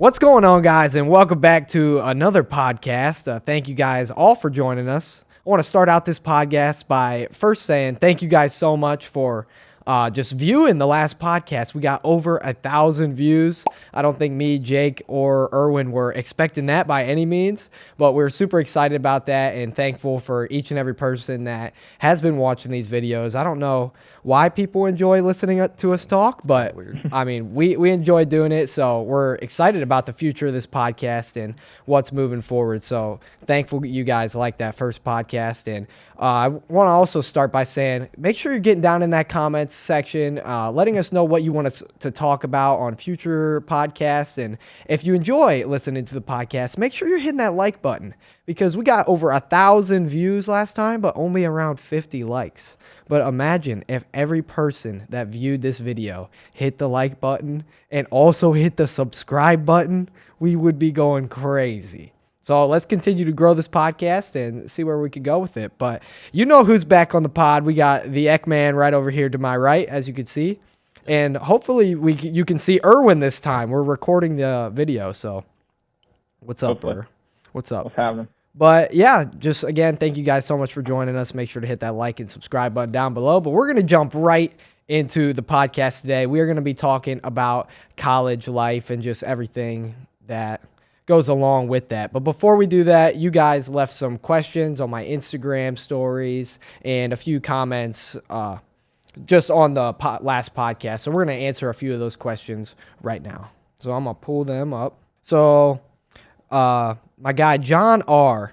What's going on, guys, and welcome back to another podcast. Thank you guys all for joining us. I want to start out this podcast by first saying thank you guys so much for just viewing the last podcast. We got over 1,000 views. I don't think me, Jake, or Erwin were expecting that by any means, but we're super excited about that and thankful for each and every person that has been watching these videos. I don't know why people enjoy listening to us talk, but I mean, we enjoy doing it, so we're excited about the future of this podcast and what's moving forward. So thankful you guys like that first podcast. And I want to also start by saying, make sure you're getting down in that comments section, letting us know what you want us to talk about on future podcasts. And if you enjoy listening to the podcast, make sure you're hitting that like button, because we got over 1,000 views last time, but only around 50 likes. But imagine if every person that viewed this video hit the like button and also hit the subscribe button, we would be going crazy. So let's continue to grow this podcast and see where we can go with it. But you know who's back on the pod. We got the Ekman right over here to my right, as you can see. And hopefully you can see Erwin this time. We're recording the video, so what's up, Er? What's up? What's happening? But yeah, just again, thank you guys so much for joining us. Make sure to hit that like and subscribe button down below. But we're going to jump right into the podcast today. We are going to be talking about college life and just everything that goes along with that. But before we do that, you guys left some questions on my Instagram stories and a few comments just on the last podcast. So we're going to answer a few of those questions right now. So I'm going to pull them up. So my guy John R.,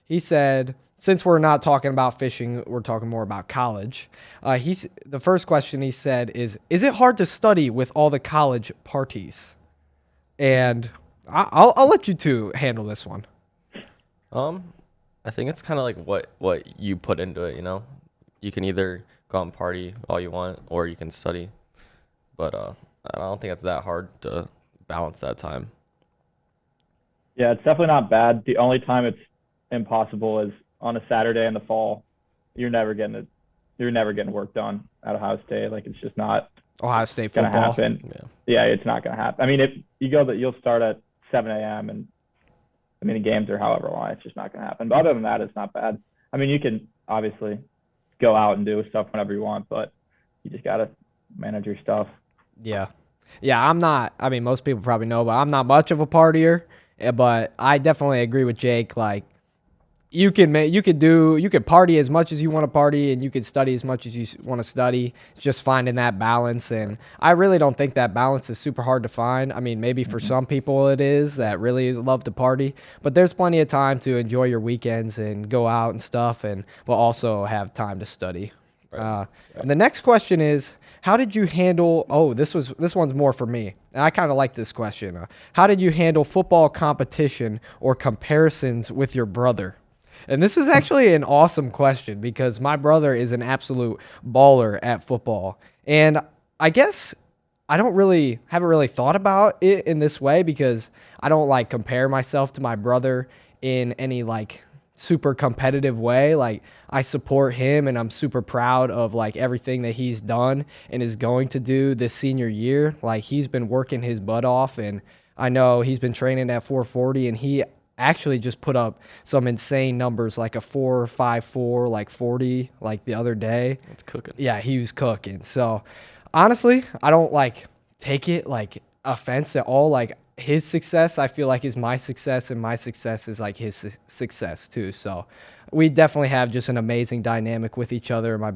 he said, since we're not talking about fishing, we're talking more about college. The first question he said is it hard to study with all the college parties? And I'll let you two handle this one. I think it's kind of like what you put into it, you know? You can either go out and party all you want, or you can study. But I don't think it's that hard to balance that time. Yeah, it's definitely not bad. The only time it's impossible is on a Saturday in the fall. You're never getting work done at Ohio State. Like, it's just not Ohio State gonna football. happen. Yeah, it's not gonna happen. I mean, if you go that, you'll start at 7 a.m. and I mean the games are however long. It's just not gonna happen. But other than that, it's not bad. I mean, you can obviously go out and do stuff whenever you want, but you just gotta manage your stuff. Yeah, I'm not. I mean, most people probably know, but I'm not much of a partier. But I definitely agree with Jake. Like, you can party as much as you want to party, and you can study as much as you want to study. It's just finding that balance, and I really don't think that balance is super hard to find. I mean, maybe for some people it is that really love to party, but there's plenty of time to enjoy your weekends and go out and stuff, and but also have time to study. Right. And the next question is, how did you handle? Oh, this one's more for me. And I kind of like this question. How did you handle football competition or comparisons with your brother? And this is actually an awesome question, because my brother is an absolute baller at football. And I guess I haven't really thought about it in this way, because I don't like compare myself to my brother in any like super competitive way. Like, I support him and I'm super proud of like everything that he's done and is going to do this senior year. Like, he's been working his butt off, and I know he's been training at 440, and he actually just put up some insane numbers, like a 4.54, like 40, like the other day. It's cooking. Yeah, he was cooking. So honestly, I don't like take it like offense at all. Like, his success, I feel like, is my success, and my success is like his success too. So we definitely have just an amazing dynamic with each other. My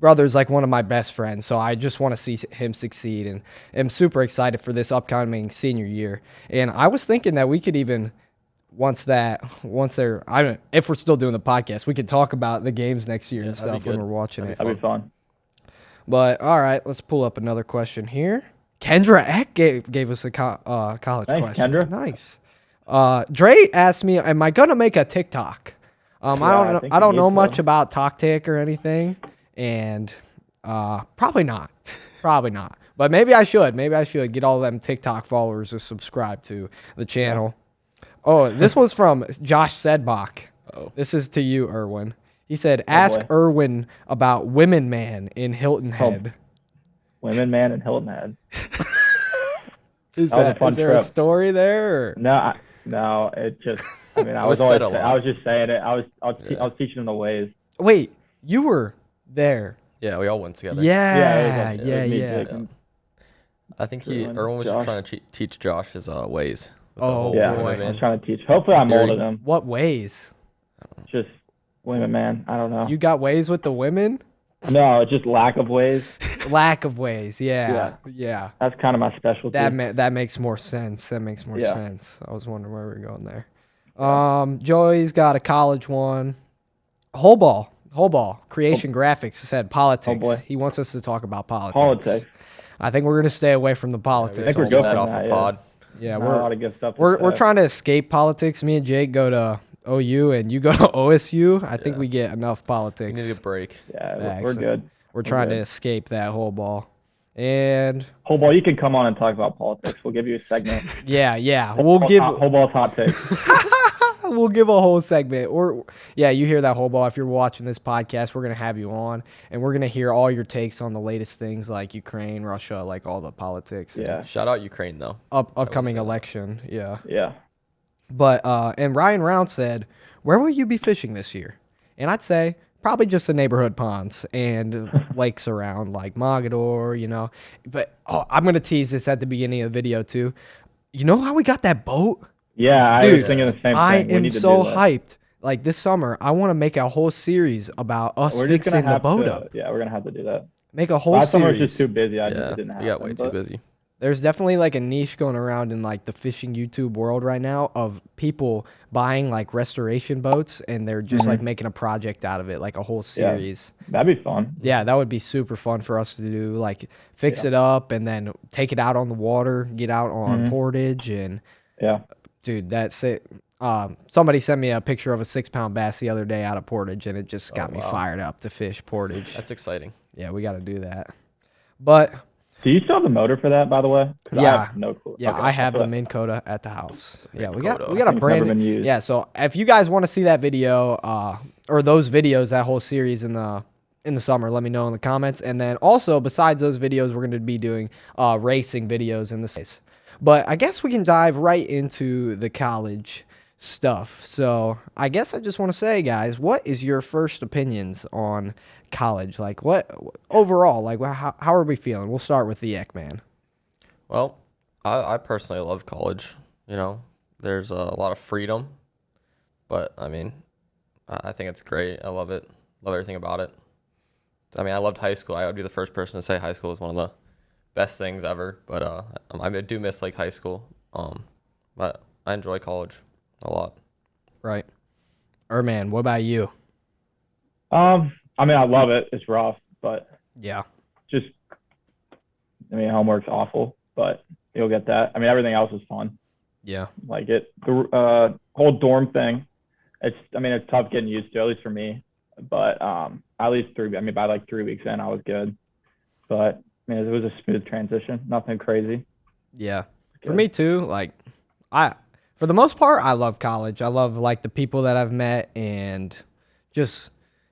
brother's like one of my best friends, so I just want to see him succeed, and am super excited for this upcoming senior year. And I was thinking that we could even, if we're still doing the podcast, we could talk about the games next year and stuff when we're watching it. That'd be fun. But all right, let's pull up another question here. Kendra Eck gave us a college Thanks, question. Kendra. Nice. Dre asked me, "Am I gonna make a TikTok?" I don't know much about TokTik or anything, and probably not. But maybe I should. Maybe I should get all them TikTok followers to subscribe to the channel. Oh, this was from Josh Sedbach. Oh. This is to you, Erwin. He said, "Ask Erwin about Women Man in Hilton Head." Women Man in Hilton Head. Is That was a fun is there a trip. story there? Or? No, it just. I mean, I was said a always. lot. I was just saying it. I was Yeah. teaching them the ways. Wait, you were there. Yeah, we all went together. Yeah, it was me, Jake, Yeah. and I think Erwin, Erwin was Josh. just trying to teach Josh his ways. With Oh, the Yeah, whole boy. I women. was trying to teach. Hopefully, I Theory. molded him. What ways? Just women, man. I don't know. You got ways with the women? No, it's just lack of ways. Lack of ways. Yeah. That's kind of my specialty. That makes more sense. That makes more Yeah. sense. I was wondering where we were going there. Yeah. Joey's got a college one. Whole ball. Creation graphics said politics. Oh, boy. He wants us to talk about politics. Politics. I think we're gonna stay away from the politics. Yeah, think we we're just good that from off that, the yeah. pod. Yeah, Not a lot of good stuff. to we're say. trying to escape politics. Me and Jake go to OU and you go to OSU. I think Yeah. we get enough We politics. need a break. Yeah, Facts. we're good. We're trying to good. escape that whole ball. And Whole ball, you can come on and talk about politics. We'll give you a segment. yeah, we'll give Whole ball's hot takes. we'll give a whole segment. Or yeah, you hear that whole ball. If you're watching this podcast, we're gonna have you on, and we're gonna hear all your takes on the latest things like Ukraine, Russia, like all the politics. and Yeah, Shout out Ukraine though. upcoming say that. election. Yeah. yeah. But and Ryan Round said, "Where will you be fishing this year?" And I'd say probably just the neighborhood ponds and lakes around like Mogador, you know. But I'm gonna tease this at the beginning of the video too. You know how we got that boat? Yeah, I Dude, was thinking the same thing. I We am need to so do that. hyped. Like this summer, I want to make a whole series about us We're just fixing gonna the have boat to. up. Yeah, we're gonna have to do that. Make a whole Last summer was series. just too busy. I Yeah, just didn't have. we got way too busy. There's definitely like a niche going around in like the fishing YouTube world right now of people buying like restoration boats and they're just like making a project out of it, like a whole Yeah. series. That'd be fun. Yeah, that would be super fun for us to do. Like fix Yeah. it up and then take it out on the water, get out on portage, and Yeah. dude, that's it. Somebody sent me a picture of a 6-pound bass the other day out of portage, and it just got me wow. fired up to fish portage. That's exciting. Yeah, we got to do that. But Do you still have the motor for that, by the way? 'Cause I Yeah. have no clue. yeah, Okay, I have the that's Minn Kota at the house. Yeah, we Minn got Kota. we got a It's never brand. been used. Yeah, so if you guys want to see that video, or those videos, that whole series in the summer, let me know in the comments. And then also, besides those videos, we're going to be doing racing videos in the space. But I guess we can dive right into the college stuff. So I guess I just want to say, guys, what is your first opinions on college? Like, what overall? Like, how are we feeling? We'll start with the Ekman. Well, I personally love college. You know, there's a lot of freedom, but I mean, I think it's great. I love it. Love everything about it. I mean, I loved high school. I would be the first person to say high school is one of the best things ever. But I do miss like high school. But I enjoy college a lot. Right. Erman, what about you? I mean, I love it. It's rough, but Yeah. just, I mean, homework's awful, but you'll get that. I mean, everything else is fun. Yeah. Like the whole dorm thing. I mean, it's tough getting used to, at least for me. But at least by like 3 weeks in, I was good. But I mean, it was a smooth transition. Nothing crazy. Yeah. For Good. me too, like for the most part, I love college. I love like the people that I've met and just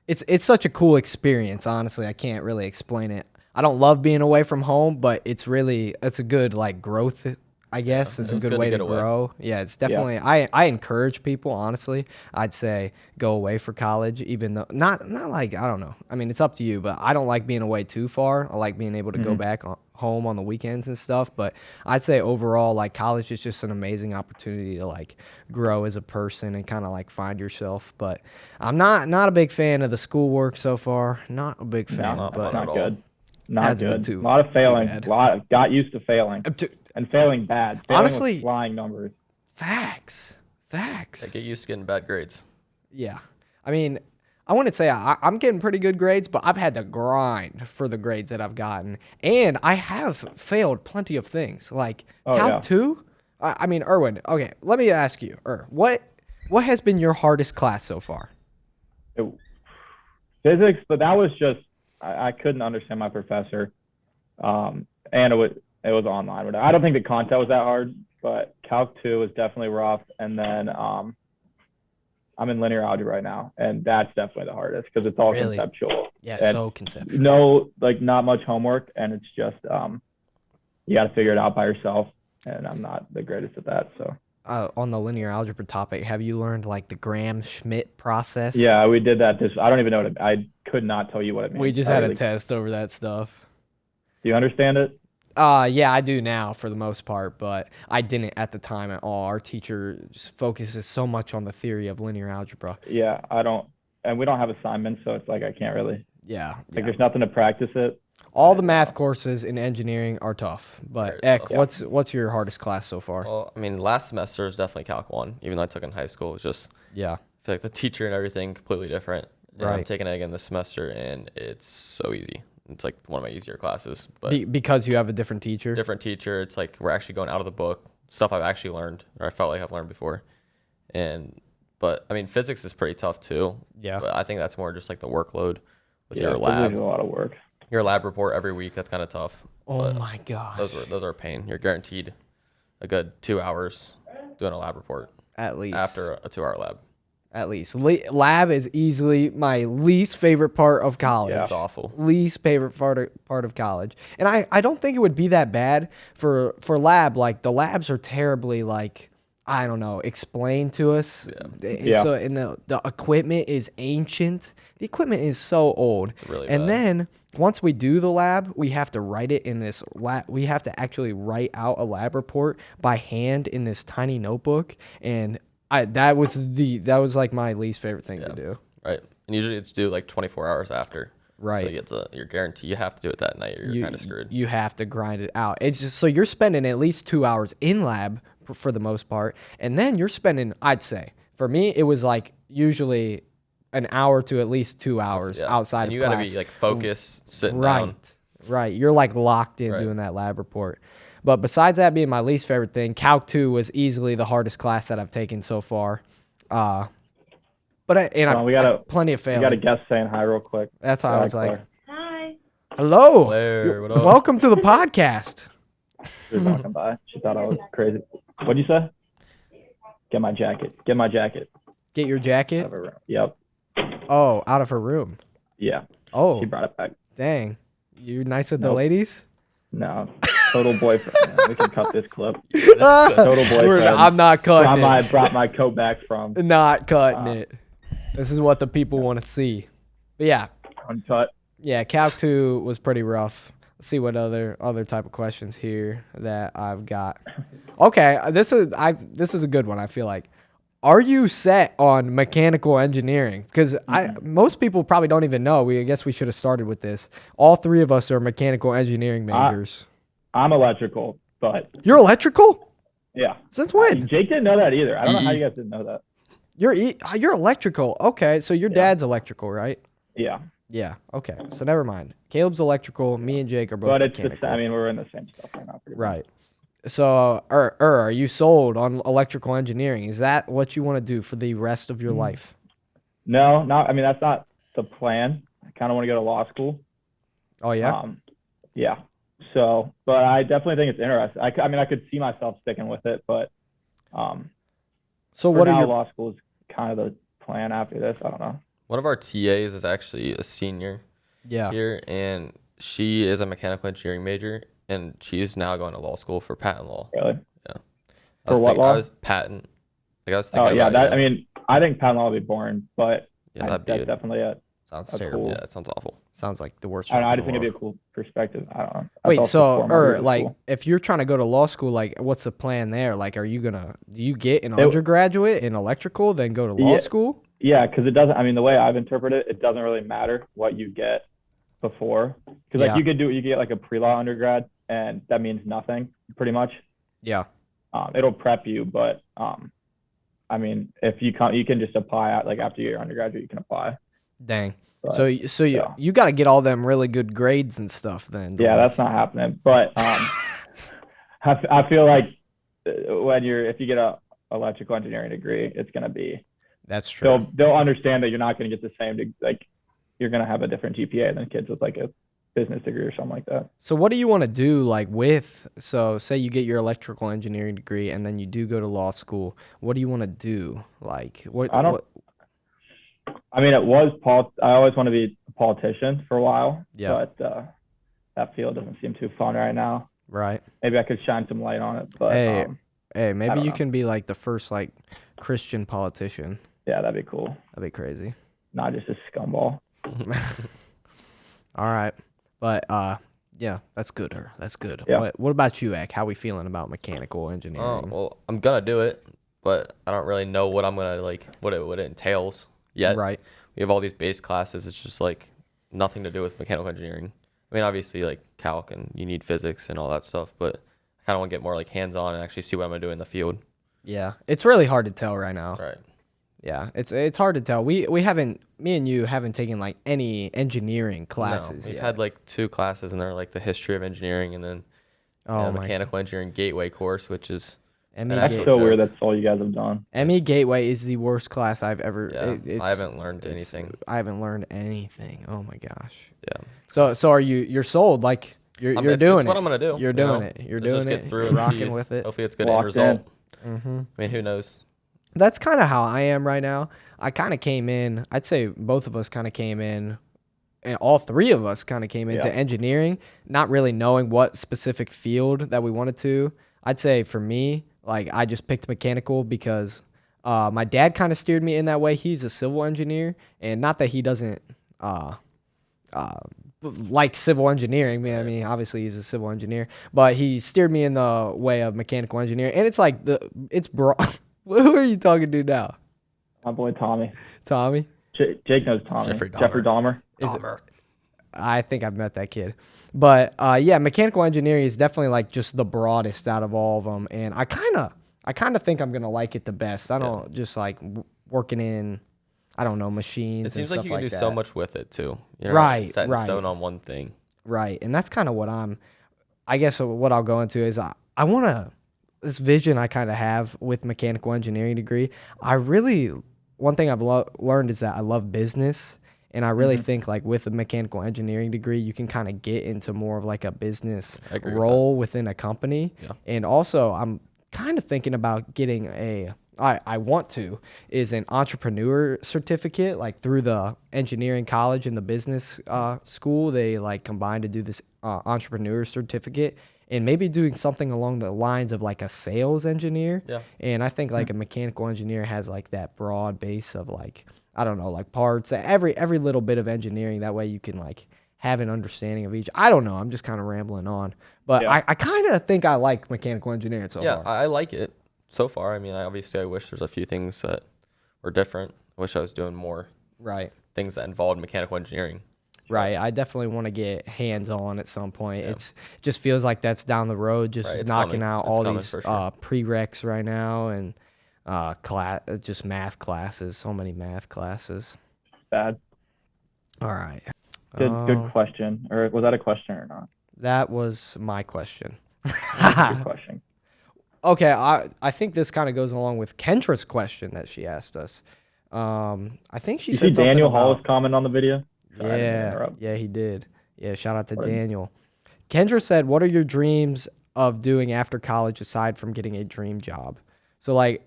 it's such a cool experience, honestly. I can't really explain it. I don't love being away from home, but it's a good like growth, I guess. Yeah, It's it a was good good to way to get away. grow. Yeah, it's definitely I encourage people, honestly. I'd say go away for college, even though not like, I don't know. I mean, it's up to you, but I don't like being away too far. I like being able to go back home on the weekends and stuff, but I'd say overall, like, college is just an amazing opportunity to like grow as a person and kind of like find yourself. But I'm not a big fan of the schoolwork so far. Not a big fan, not but fun at Not all. good. Not Hasn't been good. too- A lot of failing. bad. Got used to failing. And failing bad. Failing Honestly- with flying numbers. Facts. I get used to getting bad grades. Yeah. I mean, I wouldn't say I'm getting pretty good grades, but I've had to grind for the grades that I've gotten. And I have failed plenty of things. Like, Oh, Calc yeah. 2? I mean, Erwin, okay, let me ask you, what has been your hardest class so far? Physics, but that was just I couldn't understand my professor. And it was online. I don't think the content was that hard, but Calc 2 was definitely rough. And then I'm in linear algebra right now, and that's definitely the hardest because it's all Really? conceptual. Yeah, And so conceptual. No, like not much homework, and it's just you got to figure it out by yourself. and I'm not the greatest at that. So On the linear algebra topic, have you learned like the Graham-Schmidt process? yeah, we did that. I don't even know what I could not tell you what it means. We just had a test over that stuff. Do you understand it? Yeah, I do now for the most part, but I didn't at the time at all. Our teacher just focuses so much on the theory of linear algebra. Yeah, I don't, and we don't have assignments, so it's like I can't really. Yeah, Like there's nothing to practice it. all the math courses in engineering are tough. But Very Ek, tough. what's your hardest class so far? Well, I mean, last semester is definitely Calc 1, even though I took it in high school. It's just, Yeah, I feel like the teacher and everything completely different. And I'm Right. taking it again this semester, and it's so easy. It's like one of my easier classes. But because you have a different teacher. different teacher, it's like we're actually going out of the book, stuff I've actually learned, or I felt like I've learned before. But I mean, physics is pretty tough too. Yeah. But I think that's more just like the workload with Yeah, your physics lab. is a lot of work. Your lab report every week, that's kind of tough. Oh But my gosh. those are a pain. You're guaranteed a good 2 hours doing a lab report At least. after a 2-hour lab. At least. Lab is easily my least favorite part of college. Yeah. It's awful. Least favorite part of college. And I don't think it would be that bad for lab. Like the labs are terribly like, I don't know, explained to us. Yeah. So and the equipment is ancient. The equipment is so old. It's really and bad. then once we do the lab, we have to write it in this lab. We have to actually write out a lab report by hand in this tiny notebook. And that was like my least favorite thing to do. Right. And usually it's due like 24 hours after. Right. So you're guaranteed you have to do it that night or you're kind of screwed. You have to grind it out. It's just so you're spending at least 2 hours in lab for the most part, and then you're spending, I'd say, for me, it was like usually an hour to at least 2 hours Yeah. outside and of you class. gotta be like focused, sitting Right, down. right. You're like locked in Right. doing that lab report. But besides that being my least favorite thing, Calc 2 was easily the hardest class that I've taken so far. But We got plenty of we failing. got a guest saying hi real quick. That's how I was like, Hi. hello, Claire, what up? welcome to the podcast. She was walking by. She thought I was crazy. What'd you say? Get my jacket. Get my jacket. Get your jacket. Yep. Oh, out of her room. Yeah. Oh, She brought it back. dang. You nice with the Nope. ladies? No. Total boyfriend. Man. We can cut this clip. Total boyfriend. I'm not cutting it. Brought my coat back from Not cutting it. This is what the people want to see. But yeah, uncut. yeah, Calc 2 was pretty rough. Let's see what other type of questions here that I've got. Okay, this is a good one, I feel like. Are you set on mechanical engineering? Because most people probably don't even know. I guess we should have started with this. All three of us are mechanical engineering majors. I'm electrical, but You're electrical? yeah. Since when? Jake didn't know that either. I don't know how you guys didn't know that. You're electrical. Okay, so your dad's electrical, right? Yeah. Yeah. Okay. So never mind. Caleb's electrical. Me and Jake are both But it's mechanical. I mean, we're in the same stuff right now. Pretty much. Right. So, are you sold on electrical engineering? Is that what you want to do for the rest of your life? No, not. I mean, that's not the plan. I kind of want to go to law school. Oh yeah. Yeah. So, but I definitely think it's interesting. I mean, I could see myself sticking with it, but So for what are now, your law school is kind of the plan after this. I don't know. One of our TAs is actually a senior yeah? here, and she is a mechanical engineering major, and she's now going to law school for patent law. Really? I was For what thinking- law? I was patent. Like I was thinking Oh yeah. about, I mean, I think patent law would be boring, but yeah, that'd be that's definitely it. sounds that's terrible. cool. Yeah, it sounds awful. Sounds like the worst. I don't know. I job just in think the it'd be a cool perspective. I don't know. That's Wait, also so 4 more years of like school. if you're trying to go to law school, like what's the plan there? Like, do you get an undergraduate in electrical, then go to law school? Yeah, because it doesn't. I mean, the way I've interpreted it, it doesn't really matter what you get before. Because like Yeah. you could get like a pre-law undergrad, and that means nothing pretty much. Yeah. It'll prep you, but I mean, if you can just apply at like after you're undergraduate, you can apply. Dang. But, So yeah. you got to get all them really good grades and stuff then. Yeah, that's not happening. But I feel like if you get a electrical engineering degree, it's gonna be. That's true. They'll understand that you're not gonna get the same like you're gonna have a different GPA than kids with like a business degree or something like that. So what do you want to do so say you get your electrical engineering degree and then you do go to law school. What do you want to do? Like what I mean, I always want to be a politician for a while, Yeah. but that field doesn't seem too fun right now. Right. maybe I could shine some light on it. But Hey, hey, I maybe don't you know. can be like the first like Christian politician. Yeah, that'd be cool. That'd be crazy. Not just a scumball. All right. But yeah, that's good. That's good. Yeah. What about you, Ek? How we feeling about mechanical engineering? Well, I'm gonna do it, but I don't really know what I'm gonna like, what it entails yet. Right. We have all these base classes. It's just like nothing to do with mechanical engineering. I mean, obviously like calc and you need physics and all that stuff, but I kind of want to get more like hands-on and actually see what I'm gonna do in the field. Yeah. It's really hard to tell right now. Right. Yeah. It's hard to tell. We haven't me and you haven't taken like any engineering classes No, we've yet. had like 2 classes, and they're like the history of engineering, and then Oh my mechanical engineering gateway course, which is ME That's That's actual so joke. weird. That's all you guys have done. ME Gateway is the worst class I've ever. I haven't learned anything. I haven't learned anything. Oh my gosh. Yeah. So are you're sold? Like you're It's doing what it. I'm gonna do. You're you know? doing it. You're Let's doing just get it. through You're and rocking see. with it. Hopefully, it's good end Locked result. Mm-hmm. I mean, who knows? That's kind of how I am right now. I kind of came in. I'd say both of us kind of came in, and all 3 of us kind of came into Yeah. engineering, not really knowing what specific field that we wanted to. I'd say for me, like I just picked mechanical because my dad kind of steered me in that way. He's a civil engineer, and not that he doesn't like civil engineering. I mean, obviously he's a civil engineer, but he steered me in the way of mechanical engineering. And it's like it's broad. Who are you talking to now? My boy Tommy. Tommy? Jake knows Tommy. Jeffrey Dahmer. Is it- I think I've met that kid. But yeah, mechanical engineering is definitely like just the broadest out of all of them, and I kind of think I'm gonna like it the best. I don't just like working in, I don't know, machines. It seems and like stuff you can do that. so much with it too. You're Right, not set in right. stone on one thing. Right, and that's kind of what I guess what I'll go into is I want to, this vision I kind of have with mechanical engineering degree. One thing I've learned is that I love business, and I really think like with a mechanical engineering degree, you can kind of get into more of like a business I agree with role within a company. Yeah. And also I'm kind of thinking about getting I want to, is an entrepreneur certificate, like through the engineering college and the business school. They like combine to do this entrepreneur certificate, and maybe doing something along the lines of like a sales engineer. Yeah. And I think like a mechanical engineer has like that broad base of like, I don't know, like parts, every little bit of engineering. That way you can like have an understanding of each. I don't know. I'm just kind of rambling on, but Yeah. I kind of think I like mechanical engineering so Yeah, far. I like it so far. I mean, I wish there's a few things that were different. I wish I was doing more Right. things that involved mechanical engineering. Right. I definitely want to get hands on at some point. It just feels like that's down the road, just Right, it's knocking coming. out It's all coming these for sure. prereqs right now, and just math classes, so many math classes. Bad. All right. Good question. Or was that a question or not? That was my question. Good question. Okay, I think this kind of goes along with Kendra's question that she asked us. I think she You said see something Daniel about, Hollis comment on the video? Sorry, I didn't mean to Yeah, interrupt. yeah, he did. Yeah, shout out to What a- Daniel. Kendra said, "What are your dreams of doing after college aside from getting a dream job?" So like,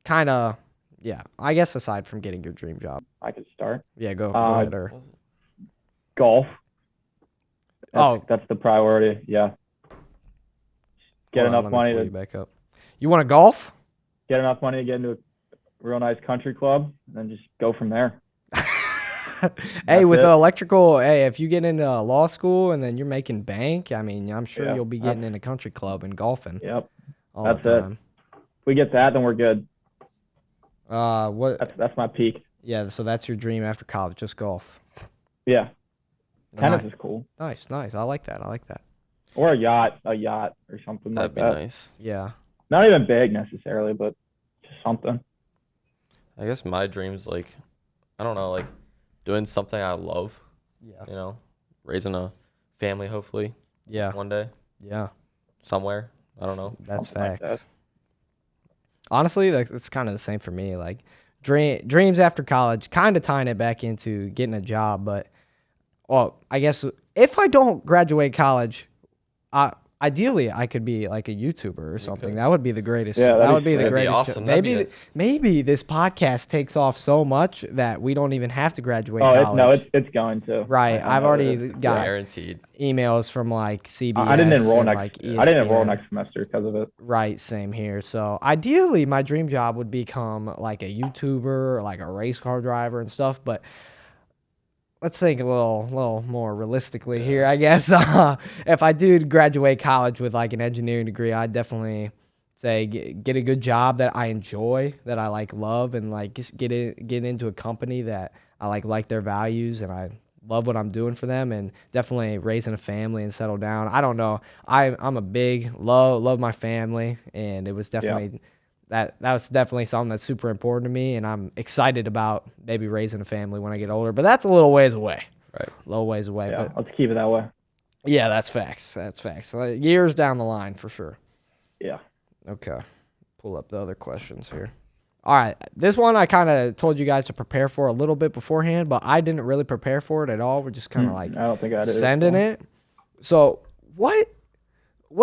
kind of, yeah, I guess aside from getting your dream job. I could start. Yeah, go Uh, ahead. Or Golf. Oh. That's the priority. Yeah. Get hold on, enough let me money pull to you back up. You want to golf? get enough money to get into a real nice country club, and then just go from there. Hey, That's with it. electrical, hey, if you get into law school and then you're making bank, I mean, I'm sure Yeah, you'll be getting in a country club and golfing Yep. all That's the it. time. If we get that, then we're good. What? That's my peak. Yeah, so that's your dream after college, just golf. Yeah. Tennis Nice, is cool. nice, nice. I like that. I like that. Or a yacht or something That'd like be that. nice. Yeah. Not even big necessarily, but just something. I guess my dreams, like, I don't know, like doing something I love, Yeah. you know, raising a family hopefully Yeah. one day Yeah. somewhere. I don't know. That's Something like facts. that. Honestly, it's kind of the same for me. Like dreams after college, kind of tying it back into getting a job. But, well, I guess if I don't graduate college, ideally I could be like a YouTuber or something. could. That would be the greatest. Yeah, that would be the That'd be greatest. awesome. That'd be Maybe this podcast takes off so much that we don't even have to graduate Oh, college. it's going to. Right. I I've know it already is. got Guaranteed. emails from like CBS. I didn't enroll and, next. like, I didn't enroll ESPN. next semester because of it. Right, same here. So ideally, my dream job would become like a YouTuber, or like a race car driver and stuff. But let's think a little more realistically here, I guess. If I do graduate college with like an engineering degree, I'd definitely say get a good job that I enjoy, that I like love, and like just get into a company that I like their values and I love what I'm doing for them, and definitely raising a family and settle down. I don't know. I'm a big love my family, and it was definitely that was definitely something that's super important to me, and I'm excited about maybe raising a family when I get older. But that's a little ways away. Right. A little ways away. Yeah, But let's keep it that way. yeah, that's facts. That's facts. Years down the line for sure. Yeah. Okay. Pull up the other questions here. All right. This one I kind of told you guys to prepare for a little bit beforehand, but I didn't really prepare for it at all. We're just kind of like I don't think I did. sending it. So what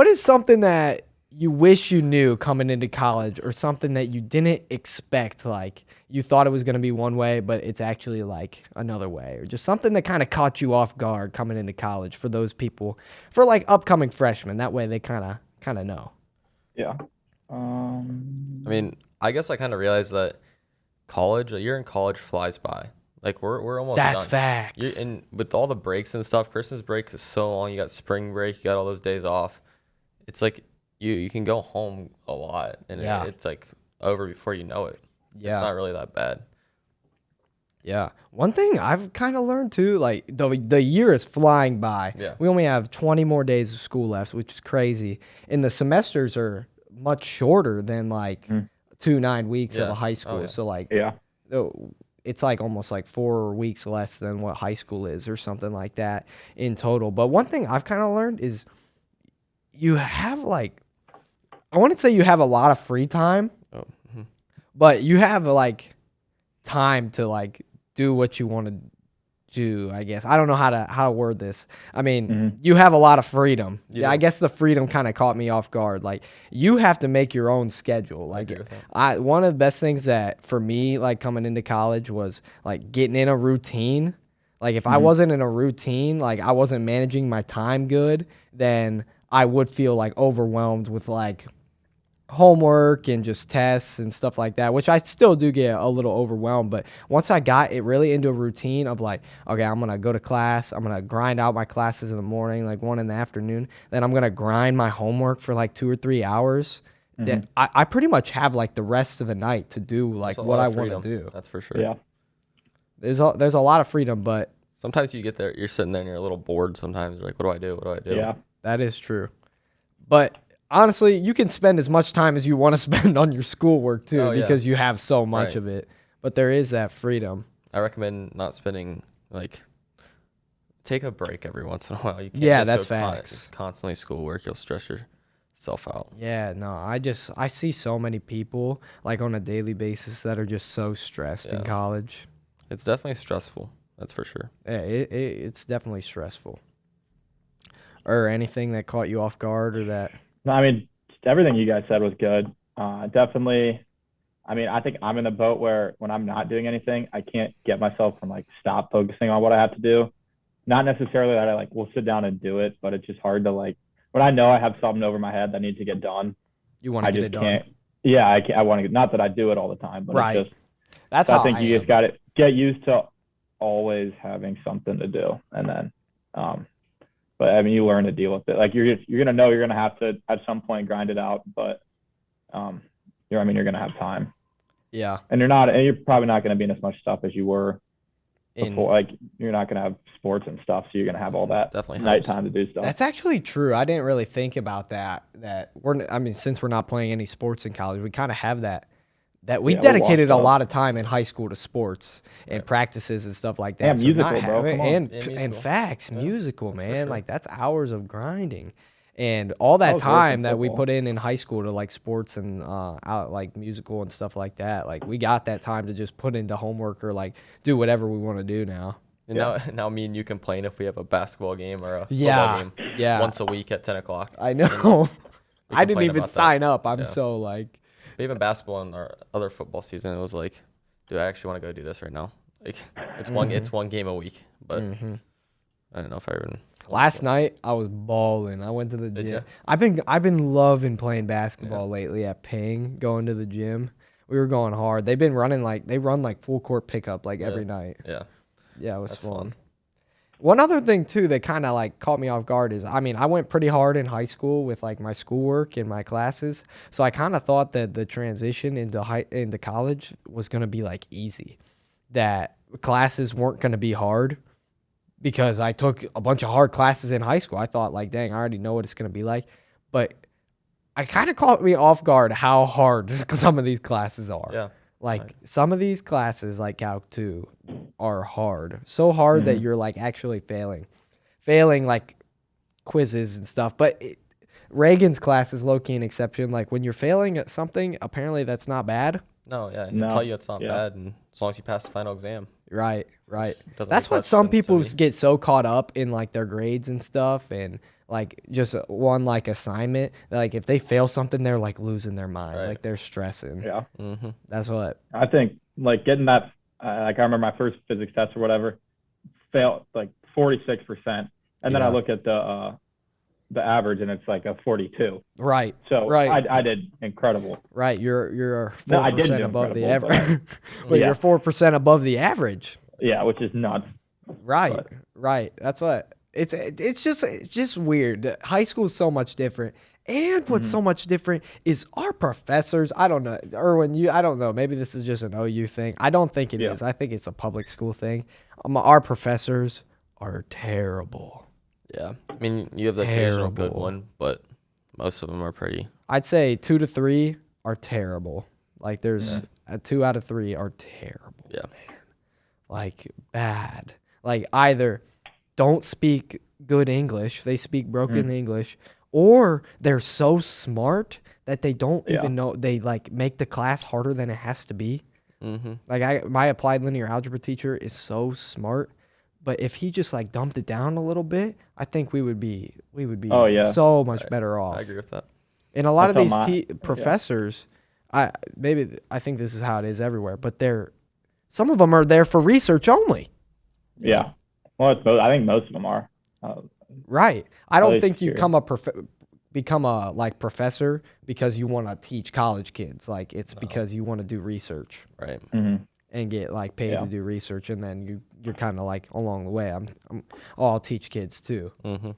is something that you wish you knew coming into college, or something that you didn't expect, like you thought it was going to be one way, but it's actually like another way, or just something that kind of caught you off guard coming into college for those people, for like upcoming freshmen? That way they kind of know. Yeah. I mean, I guess I kind of realized that a year in college flies by. Like we're almost That's done. facts. And with all the breaks and stuff, Christmas break is so long. You got spring break, you got all those days off. It's like you can go home a lot, and Yeah. it's like over before you know it. Yeah. It's not really that bad. Yeah. One thing I've kind of learned too, like the year is flying by. Yeah. We only have 20 more days of school left, which is crazy. And the semesters are much shorter than like 9 weeks of Yeah. a high Oh, school. yeah. So like Yeah. it's like almost like 4 weeks less than what high school is, or something like that in total. But one thing I've kind of learned is you have like, I wouldn't say you have a lot of free time, Oh, but you have like time to like do what you want to do, I guess. I don't know how to word this. I mean, you have a lot of freedom. You Yeah, I do. guess the freedom kind of caught me off guard. Like you have to make your own schedule. Like agree with that. one of the best things that for me, like coming into college, was like getting in a routine. Like if I wasn't in a routine, like I wasn't managing my time good, then I would feel like overwhelmed with like homework and just tests and stuff like that, which I still do get a little overwhelmed. But once I got it really into a routine of like, okay, I'm going to go to class, I'm going to grind out my classes in the morning, like one in the afternoon, then I'm going to grind my homework for like 2 or 3 hours. Then I pretty much have like the rest of the night to do like There's a what lot I of want to freedom, do. That's for sure. Yeah. There's a lot of freedom, but Sometimes you get there, you're sitting there and you're a little bored sometimes. You're like, what do I do? What do I do? Yeah. that is true. But honestly, you can spend as much time as you want to spend on your schoolwork too, Oh, yeah. because you have so much Right. of it. But there is that freedom. I recommend not spending, like, take a break every once in a while. You can't Yeah, just that's go facts. constantly schoolwork. You'll stress yourself out. Yeah, no, I see so many people like on a daily basis that are just so stressed in Yeah. college. It's definitely stressful. That's for sure. Yeah, it's definitely stressful. Or anything that caught you off guard, or that. No, I mean, everything you guys said was good. Definitely. I mean, I think I'm in a boat where when I'm not doing anything, I can't get myself from like stop focusing on what I have to do. Not necessarily that I like will sit down and do it, but it's just hard to like when I know I have something over my head that needs to get done. You want I to get just it done. can't. Yeah, I can't. I want to. Not that I do it all the time, but Right. it's just. That's I how think I you am. just got to get used to always having something to do, and then. But I mean, you learn to deal with it. Like you're gonna know you're gonna have to at some point grind it out, but you're gonna have time, Yeah. and you're probably not gonna be in as much stuff as you were before. Like you're not gonna have sports and stuff, so you're gonna have all that Definitely helps. nighttime to do stuff. That's actually true. I didn't really think about that. Since we're not playing any sports in college, we kind of have that we Yeah, we're dedicated a locked up. lot of time in high school to sports and practices and stuff like that. Yeah, So musical, not bro, having- come on. and Yeah, and musical. facts, Yeah, musical, that's for man. sure. Like that's hours of grinding. And all that was worse time than that we football. put in high school to like sports and out like musical and stuff like that, like we got that time to just put into homework or like do whatever we want to do now. And now me and you complain if we have a basketball game or a Yeah, football game yeah. once a week at 10 o'clock. I know. We I didn't complain even about that. sign up. I'm Yeah. so like, But even basketball in our other football season, it was like, do I actually want to go do this right now? Like, it's one game a week, but I don't know if I even. last night I was balling. I went to the Did gym. ya? I've been loving playing basketball lately at Ping, going to the gym. We were going hard. They run like full court pickup like every night. Yeah. Yeah, it was That's fun. fun. One other thing too that kind of like caught me off guard is, I mean, I went pretty hard in high school with like my schoolwork and my classes, so I kind of thought that the transition into college was gonna be like easy, that classes weren't gonna be hard because I took a bunch of hard classes in high school. I thought like, dang, I already know what it's gonna be like, but I kind of caught me off guard how hard some of these classes are. Yeah. Like some of these classes, like Calc 2, are hard. So hard that you're like actually failing like quizzes and stuff. But Reagan's class is low-key an exception. Like when you're failing at something, apparently that's not bad. No, yeah. He'll No. tell you it's not Yeah. bad, and as long as you pass the final exam. Right. Doesn't That's make what much some sense to people me. get so caught up in, like their grades and stuff, and like just one like assignment. Like if they fail something, they're like losing their mind. Right. Like they're stressing. Yeah. Mm-hmm. That's what. I think like getting that, like I remember my first physics test or whatever, failed like 46%, and then I Yeah. look at the average and it's like a 42. Right. So Right. I did incredible. Right. You're No, I 4% didn't do above the incredible, average. But Yeah. you're 4% above the average. Yeah, which is nuts. Right. But- Right. That's what it's just weird. High school is so much different. And what's so much different is our professors. I don't know. Erwin, I don't know. Maybe this is just an OU thing. I don't think it is. I think it's a public school thing. Our professors are terrible. Yeah. I mean, you have the occasional good Terrible. one, but most of them are pretty. I'd say 2 to 3 are terrible. Like there's 2 out of 3 are terrible. Yeah. Like bad. Like either don't speak good English, they speak broken English, or they're so smart that they don't even know, they like make the class harder than it has to be. Mm-hmm. Like my applied linear algebra teacher is so smart, but if he just like dumped it down a little bit, I think we would be Oh, yeah. so much better off. I agree with that. And a lot of That's these how professors, I think this is how it is everywhere, but some of them are there for research only. Yeah. Well, it's both. I think most of them are. Right. I don't least think you here. become a like professor because you want to teach college kids. Like it's because you want to do research Right. Mhm. and get like paid Yeah. to do research, and then you're kind of like along the way. I'll teach kids too. Mm-hmm.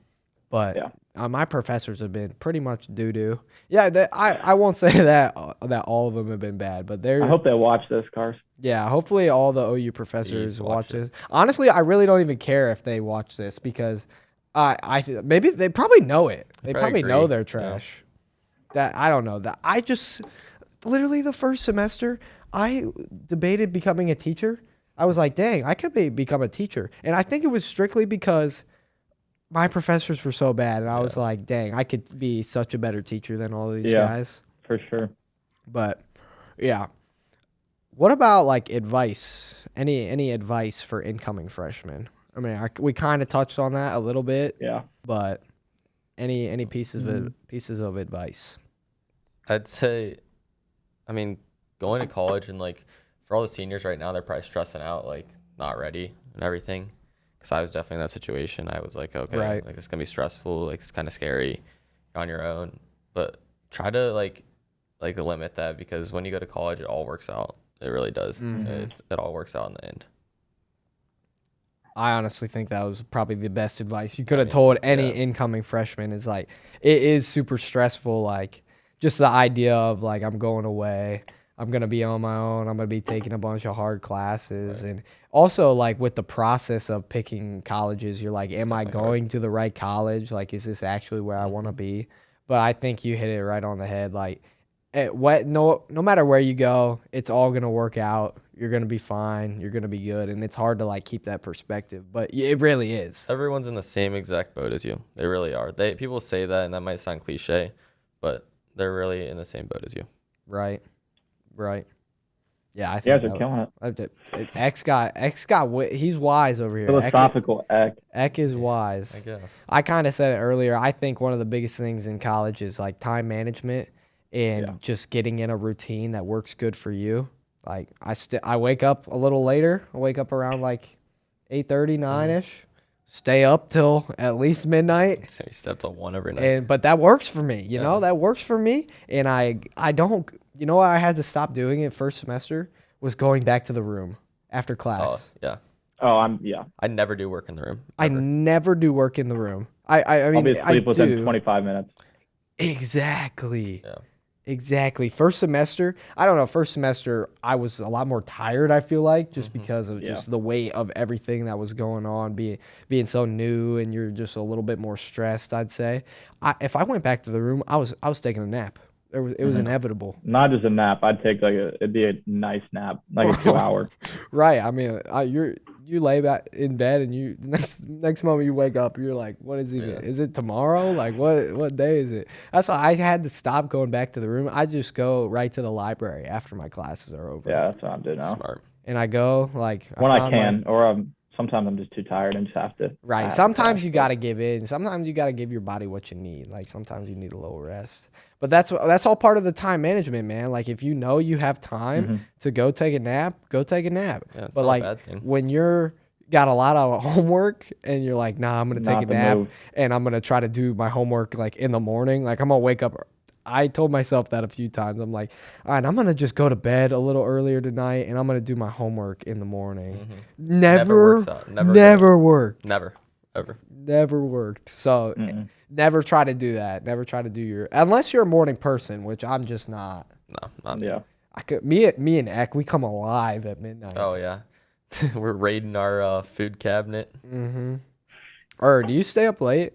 But Yeah. my professors have been pretty much doo-doo. Yeah, I won't say that all of them have been bad, but they're I hope they watch this, Cars. yeah, hopefully all the OU professors watch watch it. this. Honestly, I really don't even care if they watch this because maybe they probably know it. They probably probably know agree. they're Yeah. trash. That I don't know. That I just literally the first semester I debated becoming a teacher. I was like, dang, I could become a teacher. And I think it was strictly because my professors were so bad, and I was like, dang, I could be such a better teacher than all these Yeah. guys. For sure. But yeah. What about like advice? Any advice for incoming freshmen? I mean, we kind of touched on that a little bit, Yeah. but any pieces of advice? I'd say, I mean, going to college and like for all the seniors right now, they're probably stressing out, like not ready and everything. Because I was definitely in that situation. I was like, okay, Right. like it's gonna be stressful, like it's kind of scary, you're on your own. But try to like limit that, because when you go to college, it all works out. It really does. It all works out in the end. I honestly think that was probably the best advice you could have told any incoming freshman. Is like it is super stressful. Like just the idea of like I'm going away. I'm going to be on my own. I'm going to be taking a bunch of hard classes. And also, like, with the process of picking colleges, you're like, am I going to the right college? Like, is this actually where I want to be? But I think you hit it right on the head. Like, no matter where you go, it's all going to work out. You're going to be fine. You're going to be good. And it's hard to, like, keep that perspective. But it really is. Everyone's in the same exact boat as you. They really are. People say that, and that might sound cliche, but they're really in the same boat as you. Right. Yeah, I You think guys are killing it. He's wise over here. Philosophical Eck. Eck is I wise. guess. I kind of said it earlier. I think one of the biggest things in college is like time management and Yeah. just getting in a routine that works good for you. Like I wake up a little later. I wake up around like 8:30, 9ish. Stay up till at least midnight. So you step till 1 every night. But that works for me, you know, Yeah. that works for me. And I don't, you know what I had to stop doing it first semester was going back to the room after Oh, class. yeah. Oh, I never do work in the room. I Ever. never do work in the room. I I'll mean, be I asleep within do. 25 minutes. Exactly. Yeah. Exactly. First semester, I don't know, first semester I was a lot more tired, I feel like, just because of Yeah. just the weight of everything that was going on, being so new and you're just a little bit more stressed, I'd say. If I went back to the room, I was taking a nap. It was inevitable. Not just a nap. I'd take it'd be a nice nap, like a 2 hour. Right. I mean, you lay back in bed and you next moment you wake up, you're like, what is even? Yeah. Is it tomorrow? Like what day is it? That's why I had to stop going back to the room. I just go right to the library after my classes are over. Yeah, that's what I'm doing now. Smart. And I go like When I found can, or sometimes I'm just too tired and just have to. right. have to Sometimes crash, you but- got to give in. Sometimes you got to give your body what you need. Like sometimes you need a little rest. But that's all part of the time management, man. Like if you know you have time to go take a nap, go take a nap. Yeah, it's but not a like bad thing. when you're got a lot of homework and you're like, nah, I'm gonna take Not a the nap move. and I'm gonna try to do my homework like in the morning. Like I'm gonna wake up. I told myself that a few times. I'm like, all right, I'm gonna just go to bed a little earlier tonight and I'm gonna do my homework in the morning. Never works out. Never worked. Never. Ever. Never worked. So never try to do that. Never try to do unless you're a morning person, which I'm just not. No, not me. Yeah. I could me and Eck, we come alive at midnight. Oh, yeah. We're raiding our food cabinet. Or do you stay up late?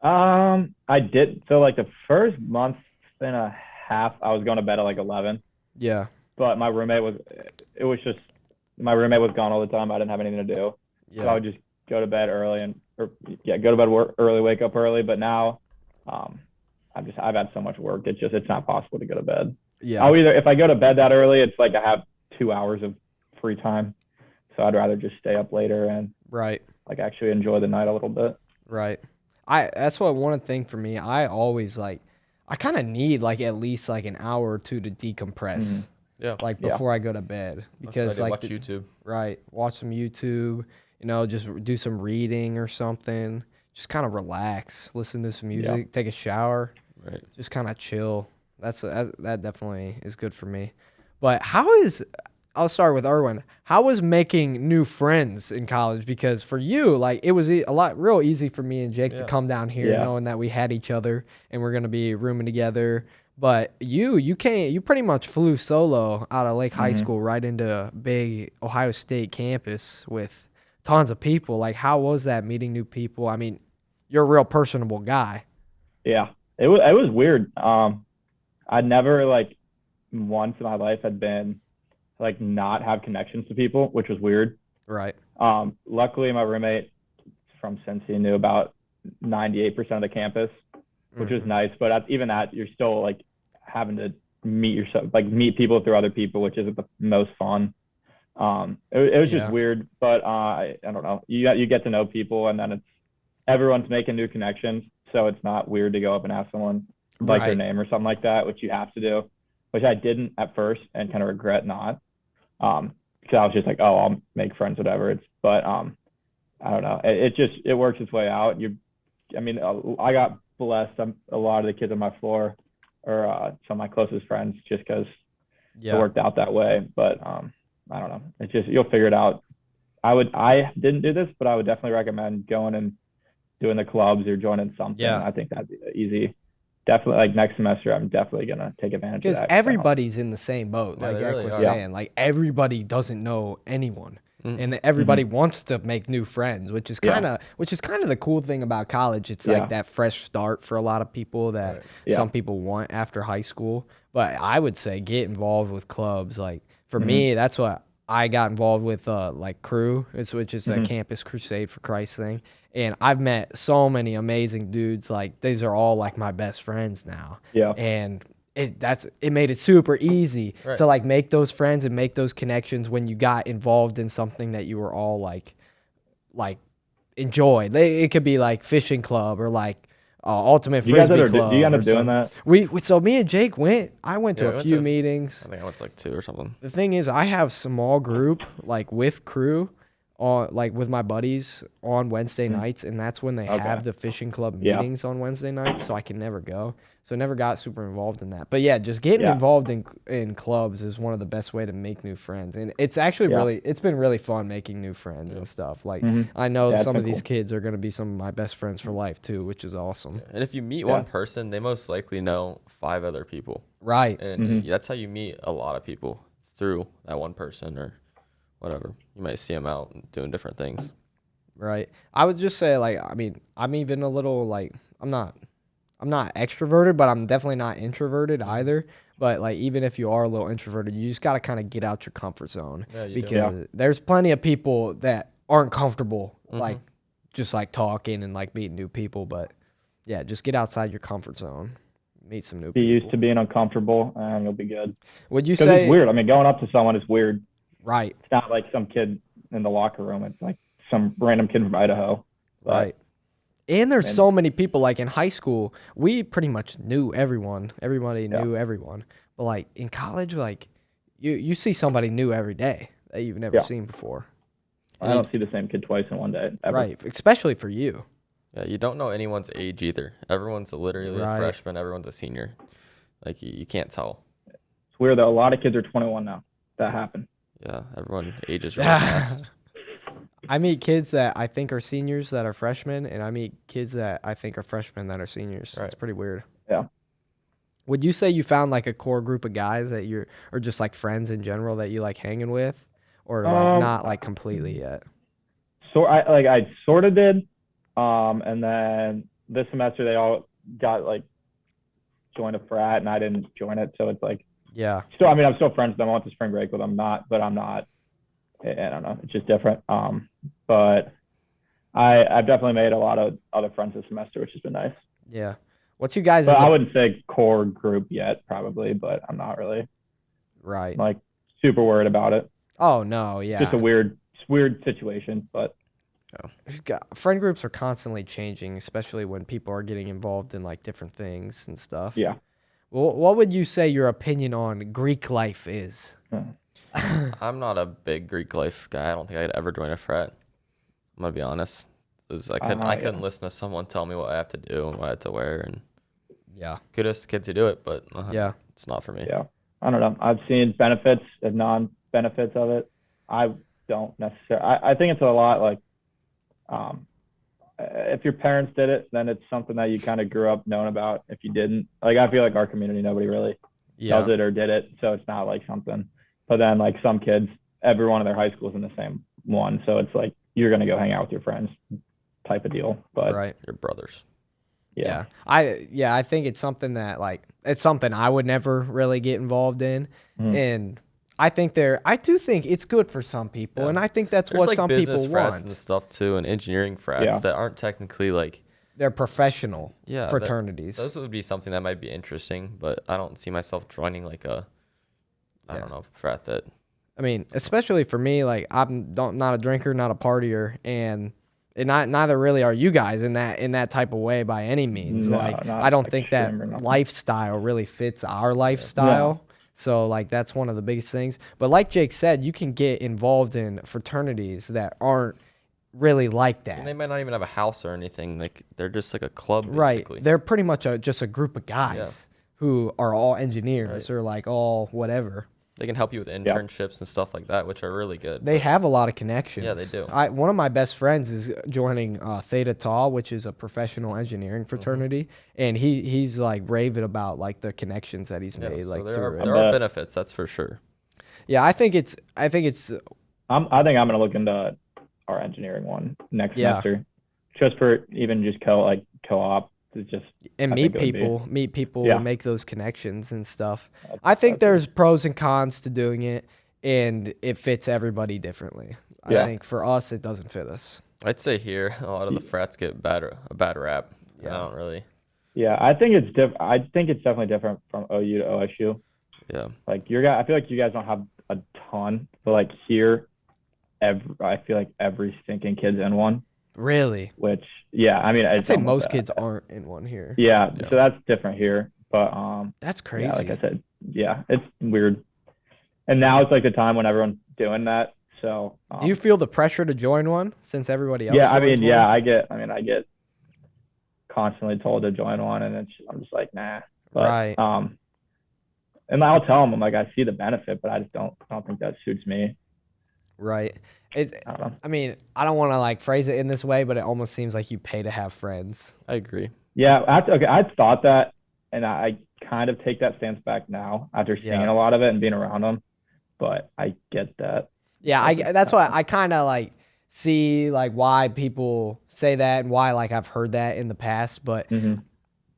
I did. So like the first month and a half, I was going to bed at like 11. Yeah. But my roommate was gone all the time. I didn't have anything to do. Yeah. So I would just go to bed early go to bed early, wake up early. But now, I've had so much work. It's not possible to go to bed. Yeah. If I go to bed that early, it's like I have 2 hours of free time. So I'd rather just stay up later and Right. like actually enjoy the night a little bit. Right. That's what one thing for me. I always I kind of need like at least like an hour or two to decompress. Yeah. Like before I go to bed because like watch YouTube. Right. Watch some YouTube, just do some reading or something. Just kind of relax, listen to some music, take a shower, Right. just kind of chill. That definitely is good for me. But I'll start with Erwin. How was making new friends in college? Because for you, like it was real easy for me and Jake to come down here knowing that we had each other and we're gonna be rooming together. But you pretty much flew solo out of Lake High School right into big Ohio State campus with tons of people. Like how was that meeting new people? I mean, you're a real personable guy. Yeah, it was weird. I never like once in my life had been like not have connections to people, which was weird. Right. Luckily, my roommate from Cincy knew about 98% of the campus, which was nice. But even that, you're still like having to meet people through other people, which isn't the most fun. It was just weird, but I don't know. You get to know people, and then everyone's making new connections, so it's not weird to go up and ask someone like their name or something like that, which you have to do, which I didn't at first and kind of regret not. Because I was just like, oh, I'll make friends, whatever. But I don't know. It works its way out. I got blessed. A lot of the kids on my floor are some of my closest friends just because it worked out that way. But I don't know. It's just you'll figure it out. I didn't do this, but I would definitely recommend going and doing the clubs or joining something. Yeah. I think that'd be easy. Definitely, like next semester, I'm definitely gonna take advantage of that. Because everybody's in the same boat, like they Jack really was are. saying. Like everybody doesn't know anyone, and everybody wants to make new friends, which is kind of the cool thing about college. It's like that fresh start for a lot of people that some people want after high school. But I would say get involved with clubs. Like for me, that's what I got involved with. Like Crew, which is a Campus Crusade for Christ thing. And I've met so many amazing dudes. Like these are all like my best friends now. Yeah. And it made it super easy Right. to like make those friends and make those connections when you got involved in something that you were all like enjoyed. It could be like fishing club or like ultimate Do you guys frisbee ever do you club end or up doing something. that? So me and Jake went. I went to Yeah, a we went few to- meetings. I think I went to like 2 or something. The thing is, I have small group like with crew on like with my buddies on Wednesday nights, and that's when they Okay. have the fishing club Yeah. meetings on Wednesday nights, so I can never go. So never got super involved in that. But yeah, just getting Yeah. involved in clubs is one of the best way to make new friends, and it's actually Yeah. it's been really fun making new friends and stuff. Like Mhm. I know Yeah, it's some been of these cool. kids are gonna be some of my best friends for life too, which is awesome. And if you meet Yeah. one person, they most likely know 5 other people. Right. And that's how you meet a lot of people, through that one person or whatever. You might see them out doing different things. Right. I would just say like I mean, I'm even a little like I'm not extroverted, but I'm definitely not introverted either. But like even if you are a little introverted, you just got to kind of get out your comfort zone Yeah, you do. because there's plenty of people that aren't comfortable Mhm. like just like talking and like meeting new people, but yeah, just get outside your comfort zone. Meet some new Be people. used to being uncomfortable, and you'll be good. Would you Because say it's weird. I mean, going up to someone is weird. right, It's not like some kid in the locker room. It's like some random kid from Idaho. But, right. And there's And- so many people like in high school, we pretty much knew everyone. Everybody Yeah. knew everyone. But like in college, like you see somebody new every day that you've never Yeah. seen before. I don't see the same kid twice in one day, ever. Right. Especially for you. Yeah, you don't know anyone's age either. Everyone's literally Right. a freshman. Everyone's a senior. Like you can't tell. It's weird, though. A lot of kids are 21 now. That happened. Yeah, everyone ages really fast. I meet kids that I think are seniors that are freshmen, and I meet kids that I think are freshmen that are seniors. Right. It's pretty weird. Yeah. Would you say you found like a core group of guys that you're, or just like friends in general that you like hanging with, or like not like completely yet? So I sort of did. And then this semester they all got like joined a frat, and I didn't join it. So it's like, Yeah. still, I mean, I'm still friends with them. I went to spring break with them, but I'm not. I don't know. It's just different. But I've definitely made a lot of other friends this semester, which has been nice. Yeah. What's you guys? But I wouldn't say core group yet, probably, but I'm not really Right. like super worried about it. Oh no. Yeah. Just a weird situation, but Friend groups are constantly changing, especially when people are getting involved in like different things and stuff. yeah. Well, what would you say your opinion on Greek life is? I'm not a big Greek life guy. I don't think I'd ever join a frat. I'm gonna be honest. 'Cause I couldn't Yeah. listen to someone tell me what I have to do and what I have to wear. And Yeah. kudos to kids who do it, but Yeah. it's not for me. Yeah. I don't know. I've seen benefits and non-benefits of it. I don't necessarily. I think it's a lot like, if your parents did it, then it's something that you kind of grew up knowing about. If you didn't, like, I feel like our community, nobody really does it or did it, so it's not like something. But then like some kids, everyone in their high school is in the same one, so it's like you're gonna go hang out with your friends, type of deal. But Right. Your brothers. yeah. I think it's something that like it's something I would never really get involved in, and I do think it's good for some people, Yeah. and I think that's There's what like some business people frats want. and stuff too, and engineering frats Yeah. that aren't technically like They're professional yeah fraternities. Those would be something that might be interesting, but I don't see myself joining like a I Yeah. don't know frat that. I mean, especially for me, like not a drinker, not a partier, and neither really are you guys in that type of way by any means. No, Like not I don't think that extreme or nothing. lifestyle really fits our lifestyle. So like that's one of the biggest things. But like Jake said, you can get involved in fraternities that aren't really like that. And they might not even have a house or anything. Like they're just like a club, Right. basically. They're pretty much just a group of guys who are all engineers Right. or like all whatever. They can help you with internships and stuff like that, which are really good. They have a lot of connections. Yeah, they do. One of my best friends is joining Theta Tau, which is a professional engineering fraternity, and he's like raving about like the connections that he's Yeah, made so like there through are, it. there are benefits, that's for sure. Yeah, I think it's I think I'm gonna look into our engineering one next Yeah. semester, just for even just co-op. It's just and I meet think it would be. people, Yeah. and make those connections and stuff. I think there's pros and cons to doing it, and it fits everybody differently. I Yeah. think for us, it doesn't fit us. I'd say here a lot of the frats get a bad rap. Yeah. I don't really Yeah, I think it's different. I think it's definitely different from OU to OSU. Yeah. Like I feel like you guys don't have a ton, but like here, I feel like every stinking kid's in one. Really? Which, yeah, I mean, I'd it's say almost most kids aren't in one here. yeah. Yeah. So that's different here, but That's yeah, like crazy. I said, yeah, it's weird. And now it's like the time when everyone's doing that. So Do you feel the pressure to join one since everybody else yeah, I joins mean, yeah, one? I get constantly told to join one, and I'm just like, nah. But Right. and I'll tell them, I'm like, I see the benefit, but I just don't think that suits me. Right. It's, I don't know. I mean, I don't want to like phrase it in this way, but it almost seems like you pay to have friends. I agree. Yeah, okay, I thought that, and I kind of take that stance back now after seeing Yeah. a lot of it and being around them. But I get that. Yeah, that's why I kind of like see like why people say that and why like I've heard that in the past, but Mm-hmm.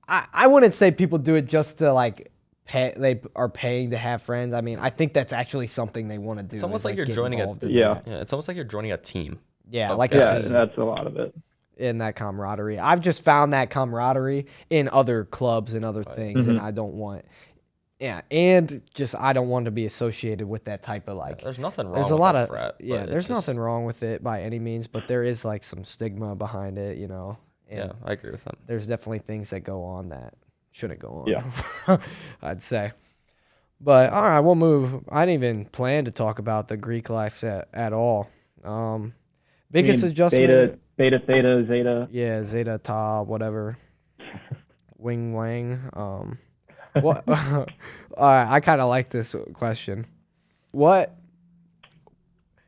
I wouldn't say people do it just to like pay. They are paying to have friends. I mean, I think that's actually something they want to do. It's almost is, like you're get joining a involved in Yeah. that. Yeah, it's almost like you're joining a team. Yeah, of like guys. a Yeah, team that's a lot of it. in that camaraderie. I've just found that camaraderie in other clubs and other things, and Mhm. I don't want. Yeah, and just I don't want to be associated with that type of like. There's nothing wrong There's a with lot a of frat, yeah. but There's it's just, nothing wrong with it by any means, but there is like some stigma behind it, And Yeah, I agree with that. there's definitely things that go on that shouldn't go on. Yeah. I'd say. But all right, we'll move. I didn't even plan to talk about the Greek life at all. Biggest adjustment. Beta, theta, zeta. Yeah, zeta, ta, whatever. Wing wang. What? All right, I kind of like this question. What?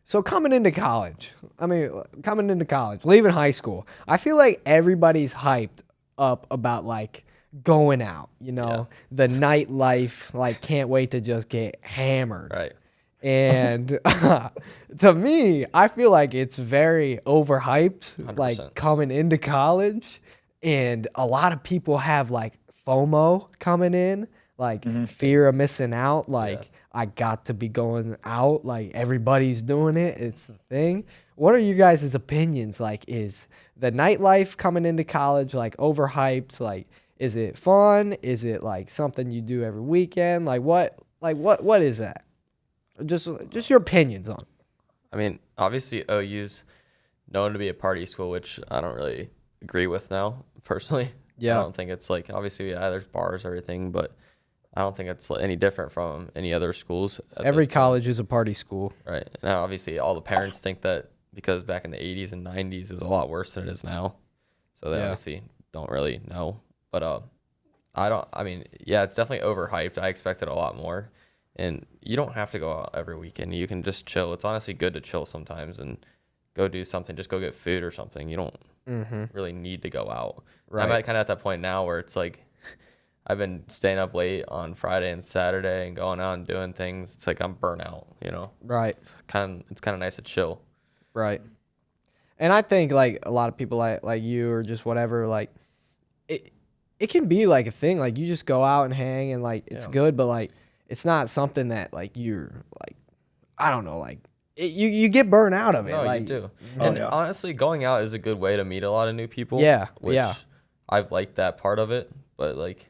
So coming into college, leaving high school, I feel like everybody's hyped up about like going out, the nightlife, like can't wait to just get hammered. Right. And to me, I feel like it's very overhyped, like 100%. coming into college. And a lot of people have like FOMO coming in, like fear of missing out. Like, I got to be going out. Like, everybody's doing it. It's the thing. What are you guys' opinions? Like, is the nightlife coming into college like overhyped? Like, is it fun? Is it like something you do every weekend? What is that? Just your opinions on it. I mean, obviously OU's known to be a party school, which I don't really agree with now, personally. Yeah. I don't think it's like, obviously, yeah, there's bars, everything, but I don't think it's any different from any other schools. Every college is a party school. Right. Now, obviously, all the parents think that because back in the 80s and 90s, it was a lot worse than it is now. So they obviously don't really know. But I mean, yeah, it's definitely overhyped. I expected a lot more. And you don't have to go out every weekend. You can just chill. It's honestly good to chill sometimes and go do something. Just go get food or something. You don't really need to go out. Right. I'm kind of at that point now where it's like I've been staying up late on Friday and Saturday and going out and doing things. It's like I'm burnt out, Right. It's kind of nice to chill. Right. And I think like a lot of people like you or just whatever, like it can be like a thing. Like you just go out and hang and like it's good, but like it's not something that like you're like, I don't know, like you get burned out of it. No, like, you do. Oh, And yeah. honestly, going out is a good way to meet a lot of new people. Yeah, Which yeah. I've liked that part of it, but like,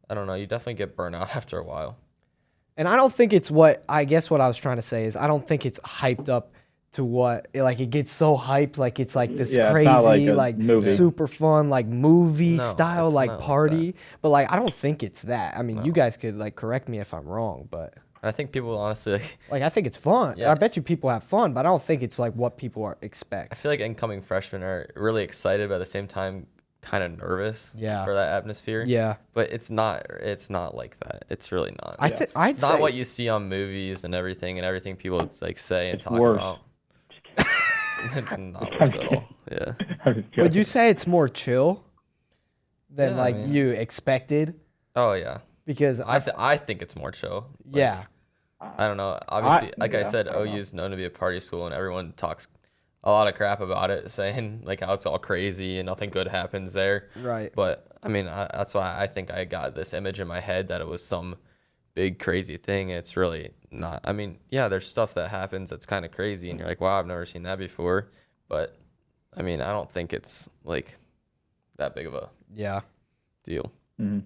I don't know. You definitely get burnt out after a while. And I don't think it's I guess what I was trying to say is I don't think it's hyped up to what like it gets so hyped like it's like this Yeah, it's crazy not like a like movie. super fun like movie No, style it's like not like party, but like I don't think it's that. I mean, you No. guys could like correct me if I'm wrong, but And I think people honestly, like I think it's fun. Yeah. I bet you people have fun, but I don't think it's like what people expect. I feel like incoming freshmen are really excited, but at the same time, kind of nervous. Yeah. For that atmosphere. Yeah, But it's not like that. It's really not. I'd It's say not what you see on movies and everything people like say and It's talk worse. about. It's not worse at all. Yeah. I'm just Would joking. you say it's more chill than Yeah, I like mean- you expected? Oh yeah. Because I think it's more chill. Like, yeah, I don't know. Obviously, like I yeah, said, I don't know. OU's known to be a party school, and everyone talks a lot of crap about it, saying like how it's all crazy and nothing good happens there. right. But I mean, that's why I think I got this image in my head that it was some big crazy thing. It's really not. I mean, yeah, there's stuff that happens that's kind of crazy, and you're like, wow, I've never seen that before. But I mean, I don't think it's like that big of a Yeah. deal. Mm-hmm.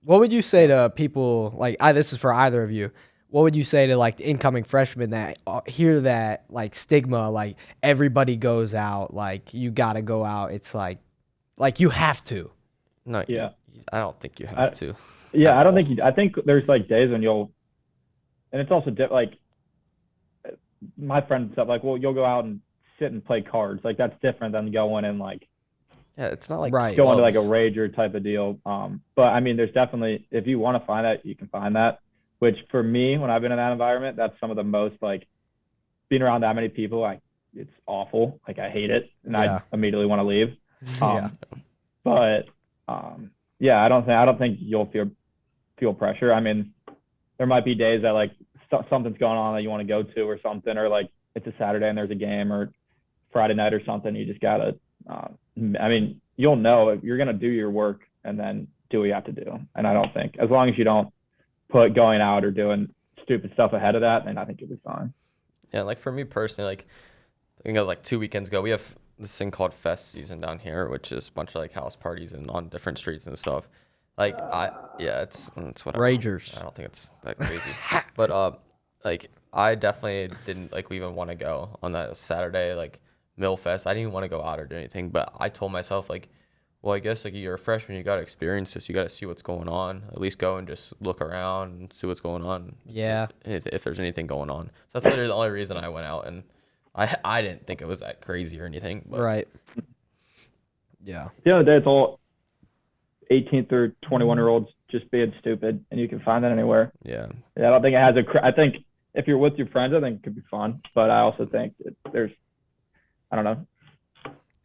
What would you say to people like this is for either of you? What would you say to like incoming freshmen that hear that like stigma, like everybody goes out, like you gotta go out? It's like you have to. No, Yeah. I don't think you have to. Yeah, at I don't all. think I think there's like days when and it's also like my friends and stuff, like, well, you'll go out and sit and play cards. Like that's different than going and like Yeah, it's not like Right. going to like a clubs. rager type of deal. But I mean, there's definitely, if you want to find that, you can find that. Which for me, when I've been in that environment, that's some of the most like being around that many people. It's awful. Like I hate it, and Yeah. I immediately want to leave. Yeah. But yeah, I don't think you'll feel pressure. I mean, there might be days that like something's going on that you want to go to or something, or like it's a Saturday and there's a game, or Friday night or something. You just gotta. I mean, you'll know if you're gonna do your work and then do what you have to do. And I don't think, as long as you don't put going out or doing stupid stuff ahead of that, then I think you'll be fine. Yeah, like for me personally, like I think it was like 2 weekends ago, we have this thing called Fest season down here, which is a bunch of like house parties and on different streets and stuff. Like it's whatever. Ragers. I don't think it's that crazy. But like I definitely didn't like even want to go on that Saturday like Mill Fest. I didn't even want to go out or do anything. But I told myself like, well, I guess like you're a freshman, you gotta experience this. You gotta see what's going on. At least go and just look around and see what's going on. Yeah. If there's anything going on. So that's literally the only reason I went out, and I didn't think it was that crazy or anything. But Right. Yeah. At the end of the day, it's all 18 through 21-year-olds just being stupid, and you can find that anywhere. Yeah. I don't think it has I think if you're with your friends, I think it could be fun. But I also think there's, I don't know.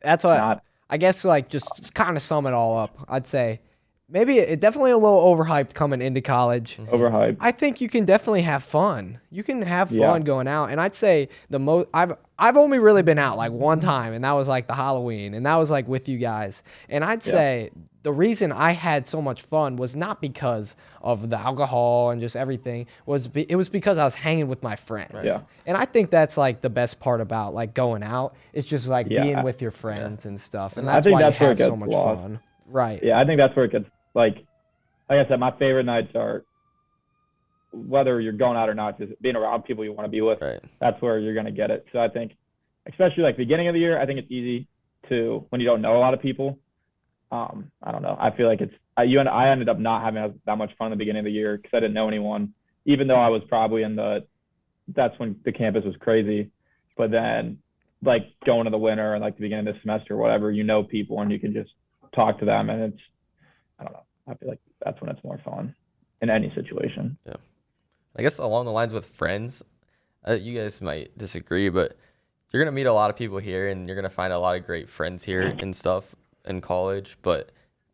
That's what I guess, like, just kind of sum it all up. I'd say maybe it definitely a little overhyped coming into college. Overhyped. I think you can definitely have fun. You can have fun Yeah. going out, and I'd say the most I've only really been out like one time, and that was like the Halloween, and that was like with you guys. And I'd say the reason I had so much fun was not because of the alcohol and just everything. It was because I was hanging with my friends. Yeah. And I think that's like the best part about like going out. It's just like Yeah. being with your friends and stuff, and I that's think why that's you where have it so gets much lost. fun. Right. Yeah, I think that's where it gets like I said, my favorite nights are whether you're going out or not, just being around people you want to be with. Right. That's where you're gonna get it. So I think, especially like beginning of the year, I think it's easy to when you don't know a lot of people. I don't know. I feel like I ended up not having that much fun in the beginning of the year because I didn't know anyone, even though I was probably that's when the campus was crazy. But then like going to the winter and like the beginning of the semester or whatever, you know people and you can just talk to them, and I don't know. I feel like that's when it's more fun in any situation. Yeah. I guess along the lines with friends, you guys might disagree, but you're going to meet a lot of people here and you're going to find a lot of great friends here and stuff in college. But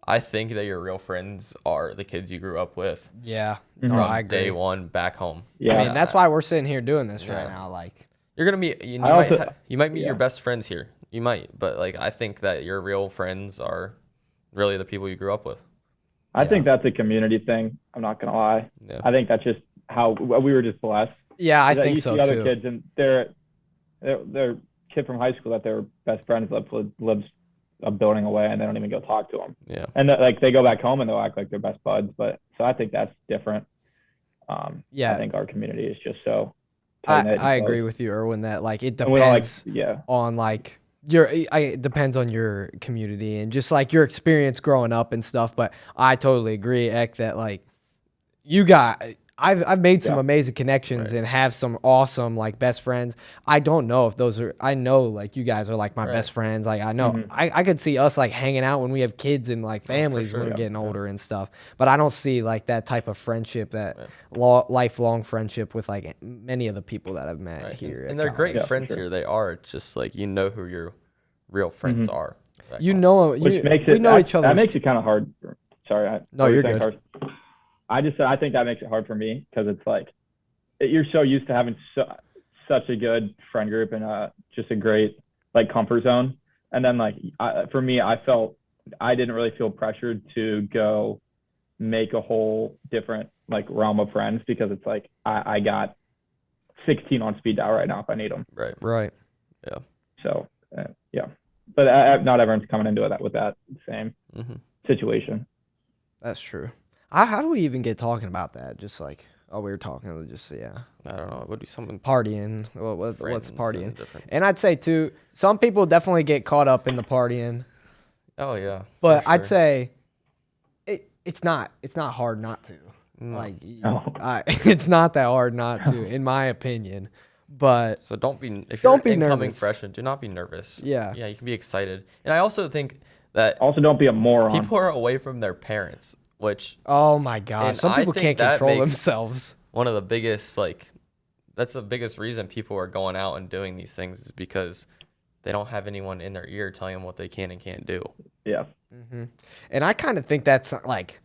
I think that your real friends are the kids you grew up with Yeah. Mhm. No, I from agree. day one back home. Yeah. I mean, that's why we're sitting here doing this right Yeah. now. Like, You're going to meet, you might meet your best friends here. You might, but like I think that your real friends are really the people you grew up with. I think that's a community thing. I'm not gonna lie. Yeah. I think that's just how we were just blessed. yeah, I That think you so see other too. kids and they're kid from high school that their best friends lives a building away and they don't even go talk to them. Yeah. And like they go back home and they'll act like they're best buds. But so I think that's different. Yeah. I think our community is just so tight-knit and I close. agree with you, Erwin, that like it And we all depends on like it depends on your community and just like your experience growing up and stuff. But I totally agree, Ek, that like I've made some amazing connections and have some awesome like best friends. I don't know if those are. I know like you guys are like my best friends. Like I know I could see us like hanging out when we have kids and like families when we're getting older and stuff. But I don't see like that type of friendship, that lifelong friendship with like many of the people that I've met here. And they're great friends here. They are. It's just like you know who your real friends are. You know, Which makes we it know each other. That makes it kind of hard. Sorry. No, you're good. I think that makes it hard for me because it's like you're so used to having such a good friend group and just a great like comfort zone. And then like for me, I felt I didn't really feel pressured to go make a whole different like realm of friends because it's like I got 16 on speed dial right now if I need them. Right. Yeah. So yeah, but not everyone's coming into it with that same situation. That's true. How do we even get talking about that? Just like, oh, we were talking, just, yeah. I don't know. It would be something Partying. What's friends partying? and different. And I'd say, too, some people definitely get caught up in the partying. Oh yeah. But for I'd sure. say it's not hard not to. No. Like, No. it's not that hard not to, in my opinion. But So don't be if Don't you're be incoming nervous. freshman, do not be nervous. Yeah. Yeah, you can be excited. And I also think that Also, don't be a moron. people are away from their parents, which oh my gosh, And some I people think can't that control makes- themselves. one of the biggest that's the biggest reason people are going out and doing these things is because they don't have anyone in their ear telling them what they can and can't do. Yeah. And I kind of think that's like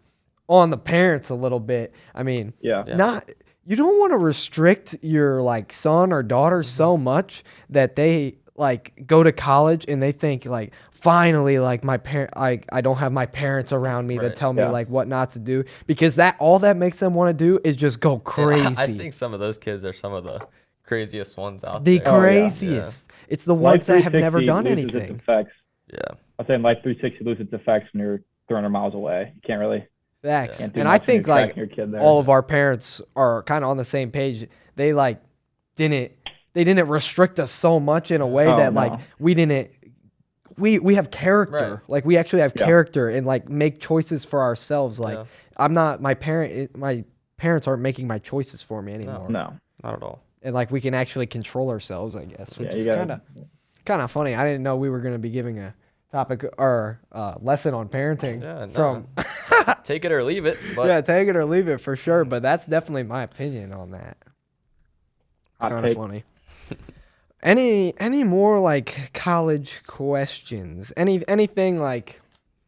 on the parents a little bit. I mean, Yeah. Yeah. you don't want to restrict your like son or daughter so much that they like go to college and they think like finally like I don't have my parents around me to Right. tell me Yeah. like what not to do, because that all that makes them want to do is just go And crazy. I think some of those kids are some of the craziest ones out The there. Oh, yeah. craziest. It's the ones that have never 360 done loses its anything. effects. Yeah. I'm saying Life 360 loses its effects when you're 300 miles away. You can't really. Facts. Can't do And I much when think you're like tracking your kid there. all of our parents are kind of on the same page. They like didn't restrict us so much in a way Oh, that no. like we have character. Right. Like we actually have Yeah. character and like make choices for ourselves. Like Yeah. I'm not my parents aren't making my choices for me anymore. No. Not at all. And like we can actually control ourselves, I guess, which Yeah, is you gotta- kind of funny. I didn't know we were going to be giving a topic or lesson on parenting Yeah, no. from Take it or leave it. But yeah, take it or leave it for sure. But that's definitely my opinion on that. Hot Kind of take. funny. Any more like college questions? Anything like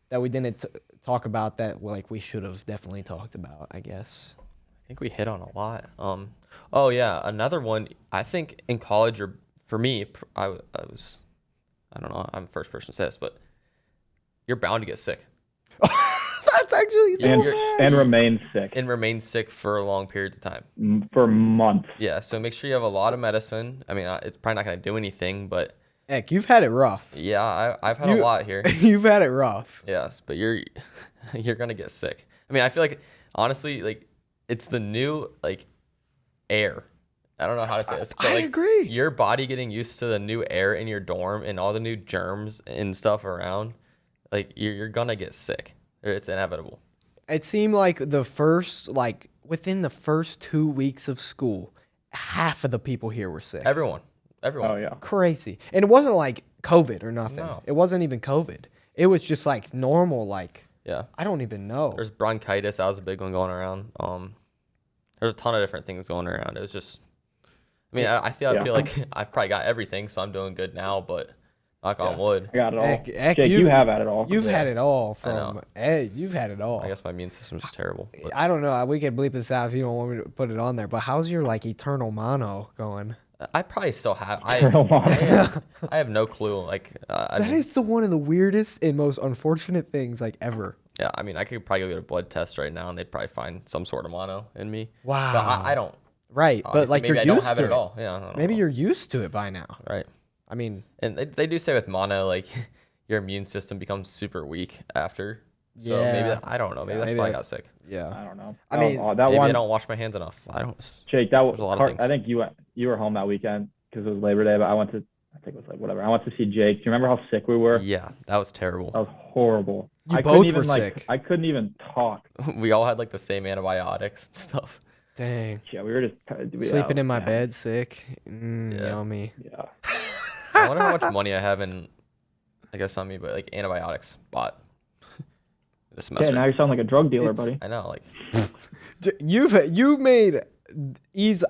that we didn't talk about that like we should have definitely talked about? I guess. I think we hit on a lot. Oh yeah, another one. I think in college, or for me, I was, I don't know. I'm the first person to say this, but you're bound to get sick That's actually so And, bad. and remain sick and remain sick for long periods of time. for months. Yeah, so make sure you have a lot of medicine. I mean, it's probably not going to do anything, but Heck, you've had it rough. yeah, I've had a lot here. You've had it rough. Yes, but you're gonna get sick. I mean, I feel like honestly, like it's the new like air. I don't know how to say this, but I like agree. your body getting used to the new air in your dorm and all the new germs and stuff around, like you're gonna get sick. It's inevitable. It seemed like within the first 2 weeks of school, half of the people here were sick. Everyone. Oh yeah. Crazy. And it wasn't like COVID or nothing. No. It wasn't even COVID. It was just like normal, like, Yeah. I don't even know. There's bronchitis. That was a big one going around. There's a ton of different things going around. It was just, I mean, I feel Yeah. like I've probably got everything, so I'm doing good now. But knock on wood. I got it all. Heck, Jake, you you've- have had it all. You've had Yeah. it all know. from you've had it all. I guess my immune system's just terrible. But I don't know. We can bleep this out if you don't want me to put it on there. But how's your like eternal mono going? I probably still have. I have no clue. Like, I That mean, is one of the weirdest and most unfortunate things like ever. yeah. I mean, I could probably go get a blood test right now, and they'd probably find some sort of mono in me. Wow. But I don't. Right, but Obviously, like maybe you're I don't used have to it at all. Yeah. I don't Maybe know. you're used to it by now. right. I mean, And they do say with mono, like your immune system becomes super weak after. So maybe Yeah. I don't know. Maybe that's Maybe why I that's- got sick. yeah. I don't know. I mean, that Maybe one. I don't wash my hands enough. I don't. Jake, that was There's a lot of things. I think you were home that weekend because it was Labor Day, but I think it was like whatever. I went to see Jake. Do you remember how sick we were? Yeah, that was terrible. That was horrible. You I both couldn't even were sick. I couldn't even talk. We all had like the same antibiotics and stuff. Dang. Yeah, we were just Sleeping in my yeah. bed, sick. Yeah. Yummy. Yeah. I wonder how much money I have in, I guess on me, but like antibiotics bought this Yeah, semester. now you sound like a drug dealer, It's- buddy. I know, like You made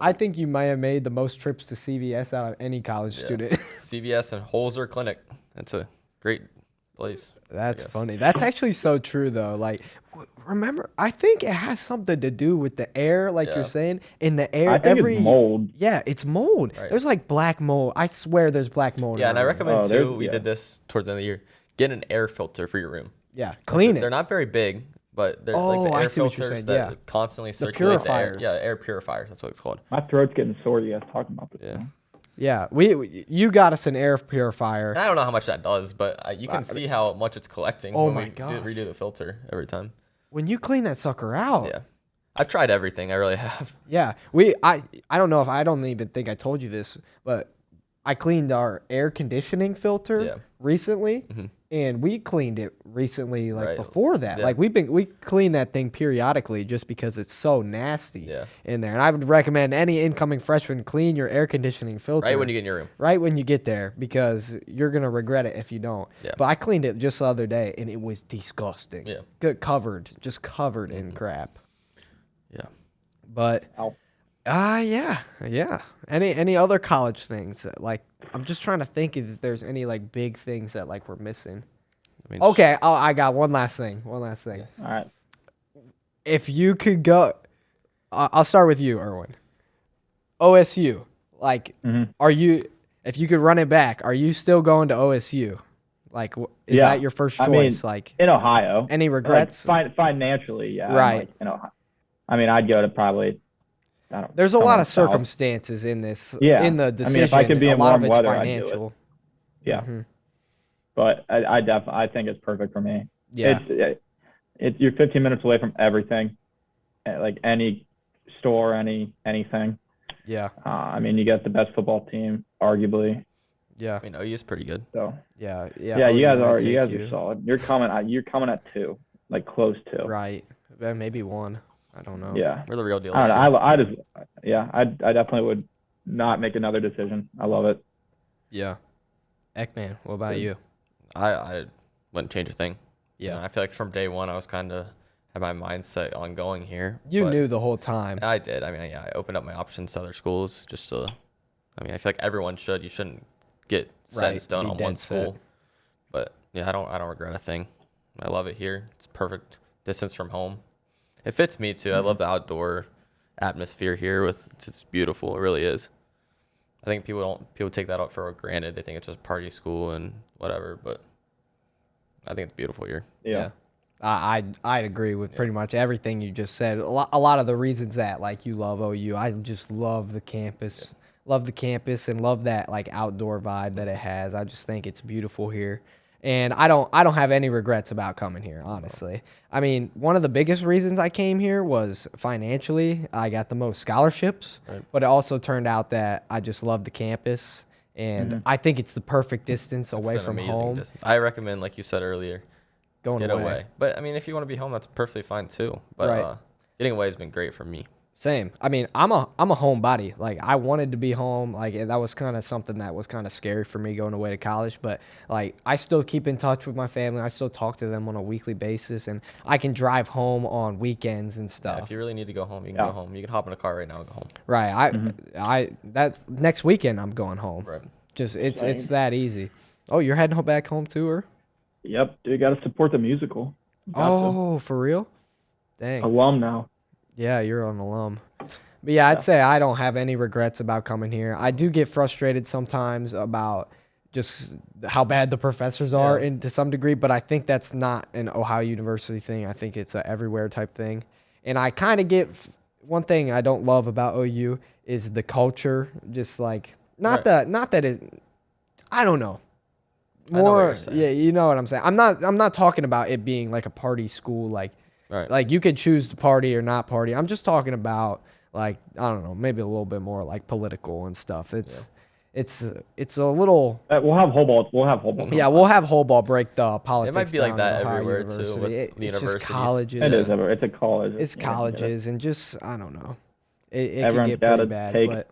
I think you might have made the most trips to CVS out of any college Yeah. student. CVS and Holzer Clinic. That's a great place. That's guess. funny. That's actually so true though. Like remember, I think it has something to do with the air, like you're Yeah. saying. In the air, I think it's mold. Yeah, it's mold. Right. There's like black mold. I swear there's black mold. Yeah, in and I my room. recommend Oh, there's- too. We yeah. did this towards the end of the year. Get an air filter for your room. Yeah, clean They're it. not very big, but they're Oh, like the I air see what you're filters saying, that yeah. constantly circulate the air. purifiers. Yeah, air purifiers. That's what it's called. My throat's getting sore. You guys talking about this? Yeah. Yeah, you got us an air purifier. And I don't know how much that does, but you can see how much it's collecting Oh when my we gosh. redo the filter every time. when you clean that sucker out. Yeah. I've tried everything. I really have. Yeah, I don't know if I don't even think I told you this, but I cleaned our air conditioning filter recently, and we cleaned it recently, like before that. Yeah. Like we clean that thing periodically just because it's so nasty in there. And I would recommend any incoming freshman clean your air conditioning filter Right when you get in your room. right when you get there, because you're gonna regret it if you don't. Yeah. But I cleaned it just the other day, and it was disgusting. Yeah. Covered in crap. Yeah. But yeah. Any other college things that, like, I'm just trying to think if there's any like big things that like we're missing. I mean, Okay, I got one last thing. All right. If you could go, I'll start with you, Erwin. OSU, like, are you? If you could run it back, are you still going to OSU? Like, is that your first choice? I mean, like in Ohio. any regrets? Like, financially, yeah. Right. Like, in Ohio. I mean, I'd go to probably. I don't. There's a lot of south. circumstances in this. Yeah. In the decision, I mean, if I could be a in lot warm of it's weather, I'd do it. financial. Yeah. But I think it's perfect for me. Yeah. It's you're 15 minutes away from everything, like any store, anything. Yeah. I mean, you got the best football team, arguably. Yeah. I mean, OU is pretty good. So. Yeah. Yeah. You guys are solid. You're coming at 2, like close to. Right. Maybe 1. I don't know. Yeah. We're the real deal. I don't know. I definitely would not make another decision. I love it. Yeah. Ekman, what about you? I wouldn't change a thing. Yeah. You know, I feel like from day one I was kind of had my mindset on going here. You knew the whole time. I did. I mean, I opened up my options to other schools just to. I mean, I feel like everyone should. You shouldn't get set in stone on one school. But yeah, I don't regret a thing. I love it here. It's perfect distance from home. It fits me too. I love the outdoor atmosphere here. It's beautiful. It really is. I think people take that out for granted. They think it's just party school and whatever, but I think it's beautiful here. Yeah. I'd agree with pretty much everything you just said. A lot of the reasons that like you love OU, I just love the campus. Love the campus and love that like outdoor vibe that it has. I just think it's beautiful here. And I don't have any regrets about coming here, honestly. I mean, one of the biggest reasons I came here was financially. I got the most scholarships, but it also turned out that I just love the campus, and I think it's the perfect distance away from home. Distance. I recommend, like you said earlier, get away. But I mean, if you want to be home, that's perfectly fine too. But getting away has been great for me. Same. I mean, I'm a homebody. Like, I wanted to be home. Like, that was kind of something that was kind of scary for me going away to college. But, like, I still keep in touch with my family. I still talk to them on a weekly basis. And I can drive home on weekends and stuff. Yeah, if you really need to go home, you can go home. You can hop in a car right now and go home. Right. That's next weekend I'm going home. Right. Just, it's that easy. Oh, you're heading back home too, or? Yep. Dude, got to support the musical. For real? Dang. Alum now. Yeah, you're an alum. But yeah, I'd say I don't have any regrets about coming here. I do get frustrated sometimes about just how bad the professors are to some degree, but I think that's not an Ohio University thing. I think it's a everywhere type thing. And I kind of get one thing I don't love about OU is the culture. Just like not that it. I don't know. More, yeah, you know what I'm saying. I'm not talking about it being like a party school, like. Right. Like, you could choose to party or not party. I'm just talking about, like, I don't know, maybe a little bit more, like, political and stuff. It's a little... We'll have whole ball. Yeah, we'll have whole ball break the politics. It might be like that Ohio everywhere, University. too, with the It's universities. just colleges. It is everywhere. It's a college. It's colleges, and just, I don't know. It can Everyone's get pretty bad, but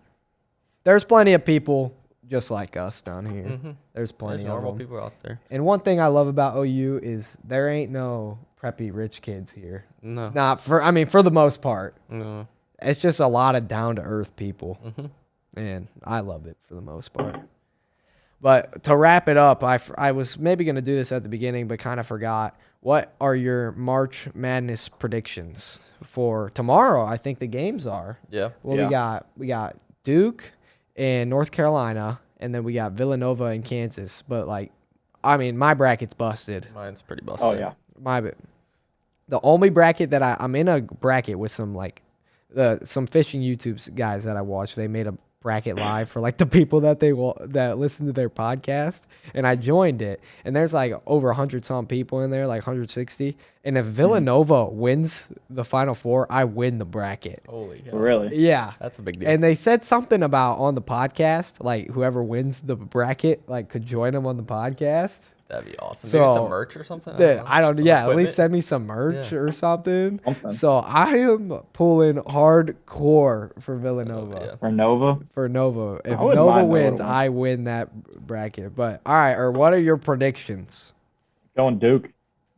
there's plenty of people just like us down here. Mm-hmm. There's plenty There's normal of them. people out there. And one thing I love about OU is there ain't no preppy rich kids here. No. For the most part. No. It's just a lot of down to earth people. Mm-hmm. And I love it for the most part. But to wrap it up, I was maybe going to do this at the beginning, but kind of forgot. What are your March Madness predictions for tomorrow? I think the games are. Yeah. Well, we got Duke and North Carolina, and then we got Villanova and Kansas. But my bracket's busted. Mine's pretty busted. Oh yeah. The only bracket that I'm in a bracket with some some fishing YouTube guys that I watch. They made a bracket live for like the people that that listen to their podcast, and I joined it, and there's like over 100 some people in there, like 160. And if Villanova wins the Final Four, I win the bracket. Holy hell. Really? Yeah. That's a big deal. And they said something about on the podcast, like whoever wins the bracket, like could join them on the podcast. That'd be awesome. So, Maybe some merch or something. I don't. Some Yeah, at equipment. least send me some merch Yeah. or something. Something. So I am pulling hardcore for Villanova. Yeah. For Nova? For Nova. If I wouldn't Nova mind Nova wins, to win. I win that bracket. But all right, or what are your predictions? Going Duke.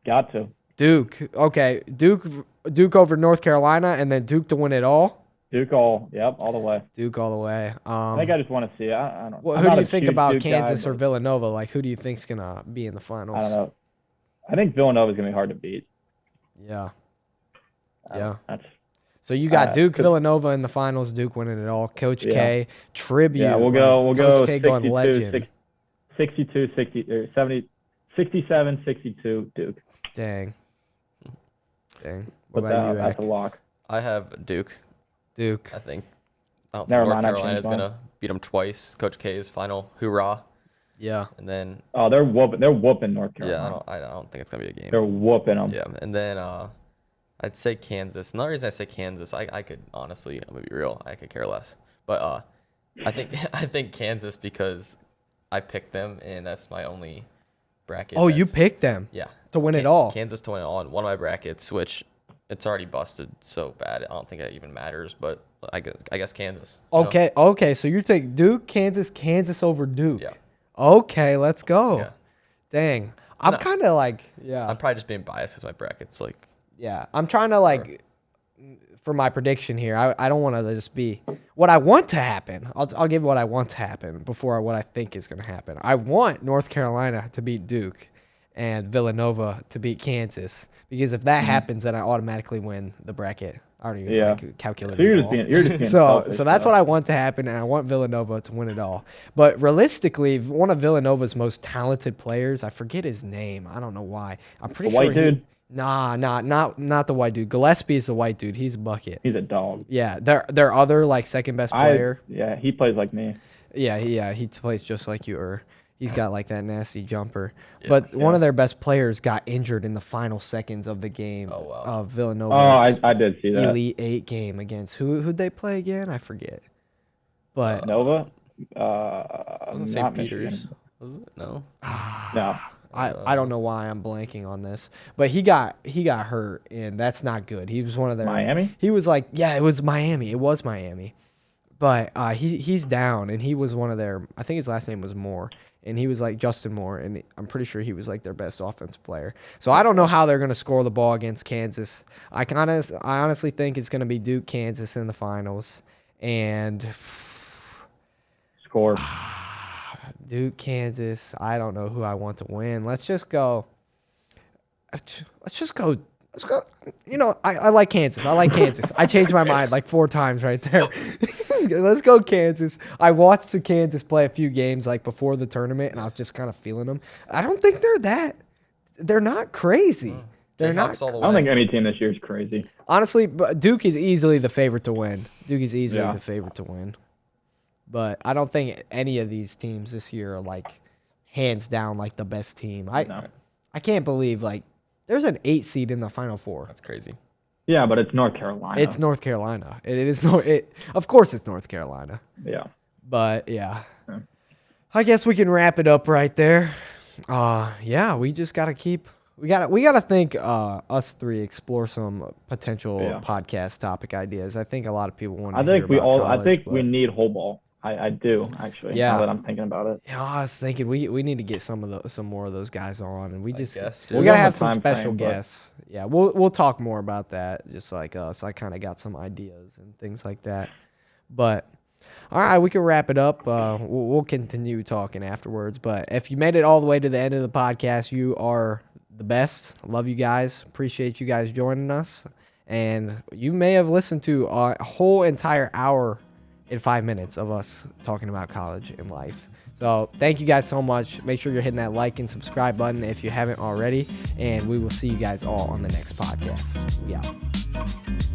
Got to. Duke. Okay, Duke over North Carolina, and then Duke to win it all. Duke all the way. Duke all the way. I think I just want to see it. I don't know. Well, I'm who not do a you think huge about Duke guy, Kansas or but Villanova? Like, who do you think's gonna be in the finals? I don't know. I think Villanova's going to be hard to beat. Yeah. Yeah. That's So you got Duke, 'cause- Villanova in the finals. Duke winning it all. Coach Yeah. K tribute. Yeah, we'll like, go Coach K going 62, legend. 62, 60, or 70, 67, 62, Duke. Dang. What But about you, that's a Ek? lock. I have Duke. Duke. I think. I don't Never think North mind, I Carolina's changed mine. gonna beat them twice. Coach K's final hoorah, Yeah. and then Oh, they're whooping North Carolina. I don't think it's gonna be a game. They're whooping them. Yeah, and then I'd say Kansas. Another reason I say Kansas, I could honestly, I'm gonna be real, I could care less. But I think I think Kansas because I picked them, and that's my only bracket. Oh, you that's- picked them Yeah. to win it all. Kansas to win it all in one of my brackets, which it's already busted so bad. I don't think it even matters, but I guess Kansas. you know? Okay. So you take Duke, Kansas over Duke. Yeah. Okay, let's go. Yeah. Dang. I'm No. kind of like, yeah. I'm probably just being biased because my bracket's like, Yeah, I'm trying to like, for my prediction here, I don't want to just be what I want to happen. I'll give what I want to happen before what I think is going to happen. I want North Carolina to beat Duke and Villanova to beat Kansas, because if that happens, then I automatically win the bracket. I already Yeah. like, calculated So you're it just all. being So selfish, that's though. what I want to happen, and I want Villanova to win it all. But realistically, one of Villanova's most talented players, I forget his name. I don't know why. I'm pretty The sure white dude? not the white dude. Gillespie's the white dude. He's a bucket. He's a dog. Yeah, their other like second best player. Yeah, he plays like me. Yeah, he plays just like you. He's got like that nasty jumper. Yeah. But one of their best players got injured in the final seconds of the game Oh, wow. of Villanova's Oh, I did see that. Elite Eight game against who'd they play again? I forget. But Nova? wasn't St. Not Peter's? Michigan. Was it? No. No. I don't know why I'm blanking on this, but he got hurt, and that's not good. He was one of their Miami? He was like, yeah, it was Miami. It was Miami, but he's down, and he was one of their. I think his last name was Moore, and he was like Justin Moore, and I'm pretty sure he was like their best offensive player. So I don't know how they're gonna score the ball against Kansas. I honestly think it's gonna be Duke, Kansas in the finals, and Score. Duke, Kansas. I don't know who I want to win. Let's just go. Let's go. You know, I like Kansas. I changed my mind like 4 times right there. Let's go Kansas. I watched the Kansas play a few games like before the tournament, and I was just kind of feeling them. I don't think they're not crazy. They're not. Jayhawks all the I don't way. think any team this year is crazy. Honestly, but Duke is easily the favorite to win. Yeah. The favorite to win. But I don't think any of these teams this year are like hands down like the best team. No. I can't believe like there's an 8 seed in the Final Four. That's crazy. Yeah, but it's North Carolina. It's North Carolina. Of course it's North Carolina. Yeah. But yeah. Yeah. I guess we can wrap it up right there. Yeah, we just gotta think us 3 explore some potential podcast topic ideas. I think a lot of people want to I think we all. college, I think but- we need whole ball. I do actually. Yeah. Now that I'm thinking about it. Yeah, I was thinking we need to get some more of those guys on, and we I just guess, we dude. gotta on have the some time special frame, but- guests. Yeah, we'll talk more about that. Just like us, I kind of got some ideas and things like that. But all right, we can wrap it up. We'll continue talking afterwards. But if you made it all the way to the end of the podcast, you are the best. Love you guys. Appreciate you guys joining us. And you may have listened to a whole entire hour and 5 minutes of us talking about college and life. So thank you guys so much. Make sure you're hitting that like and subscribe button if you haven't already. And we will see you guys all on the next podcast. We out.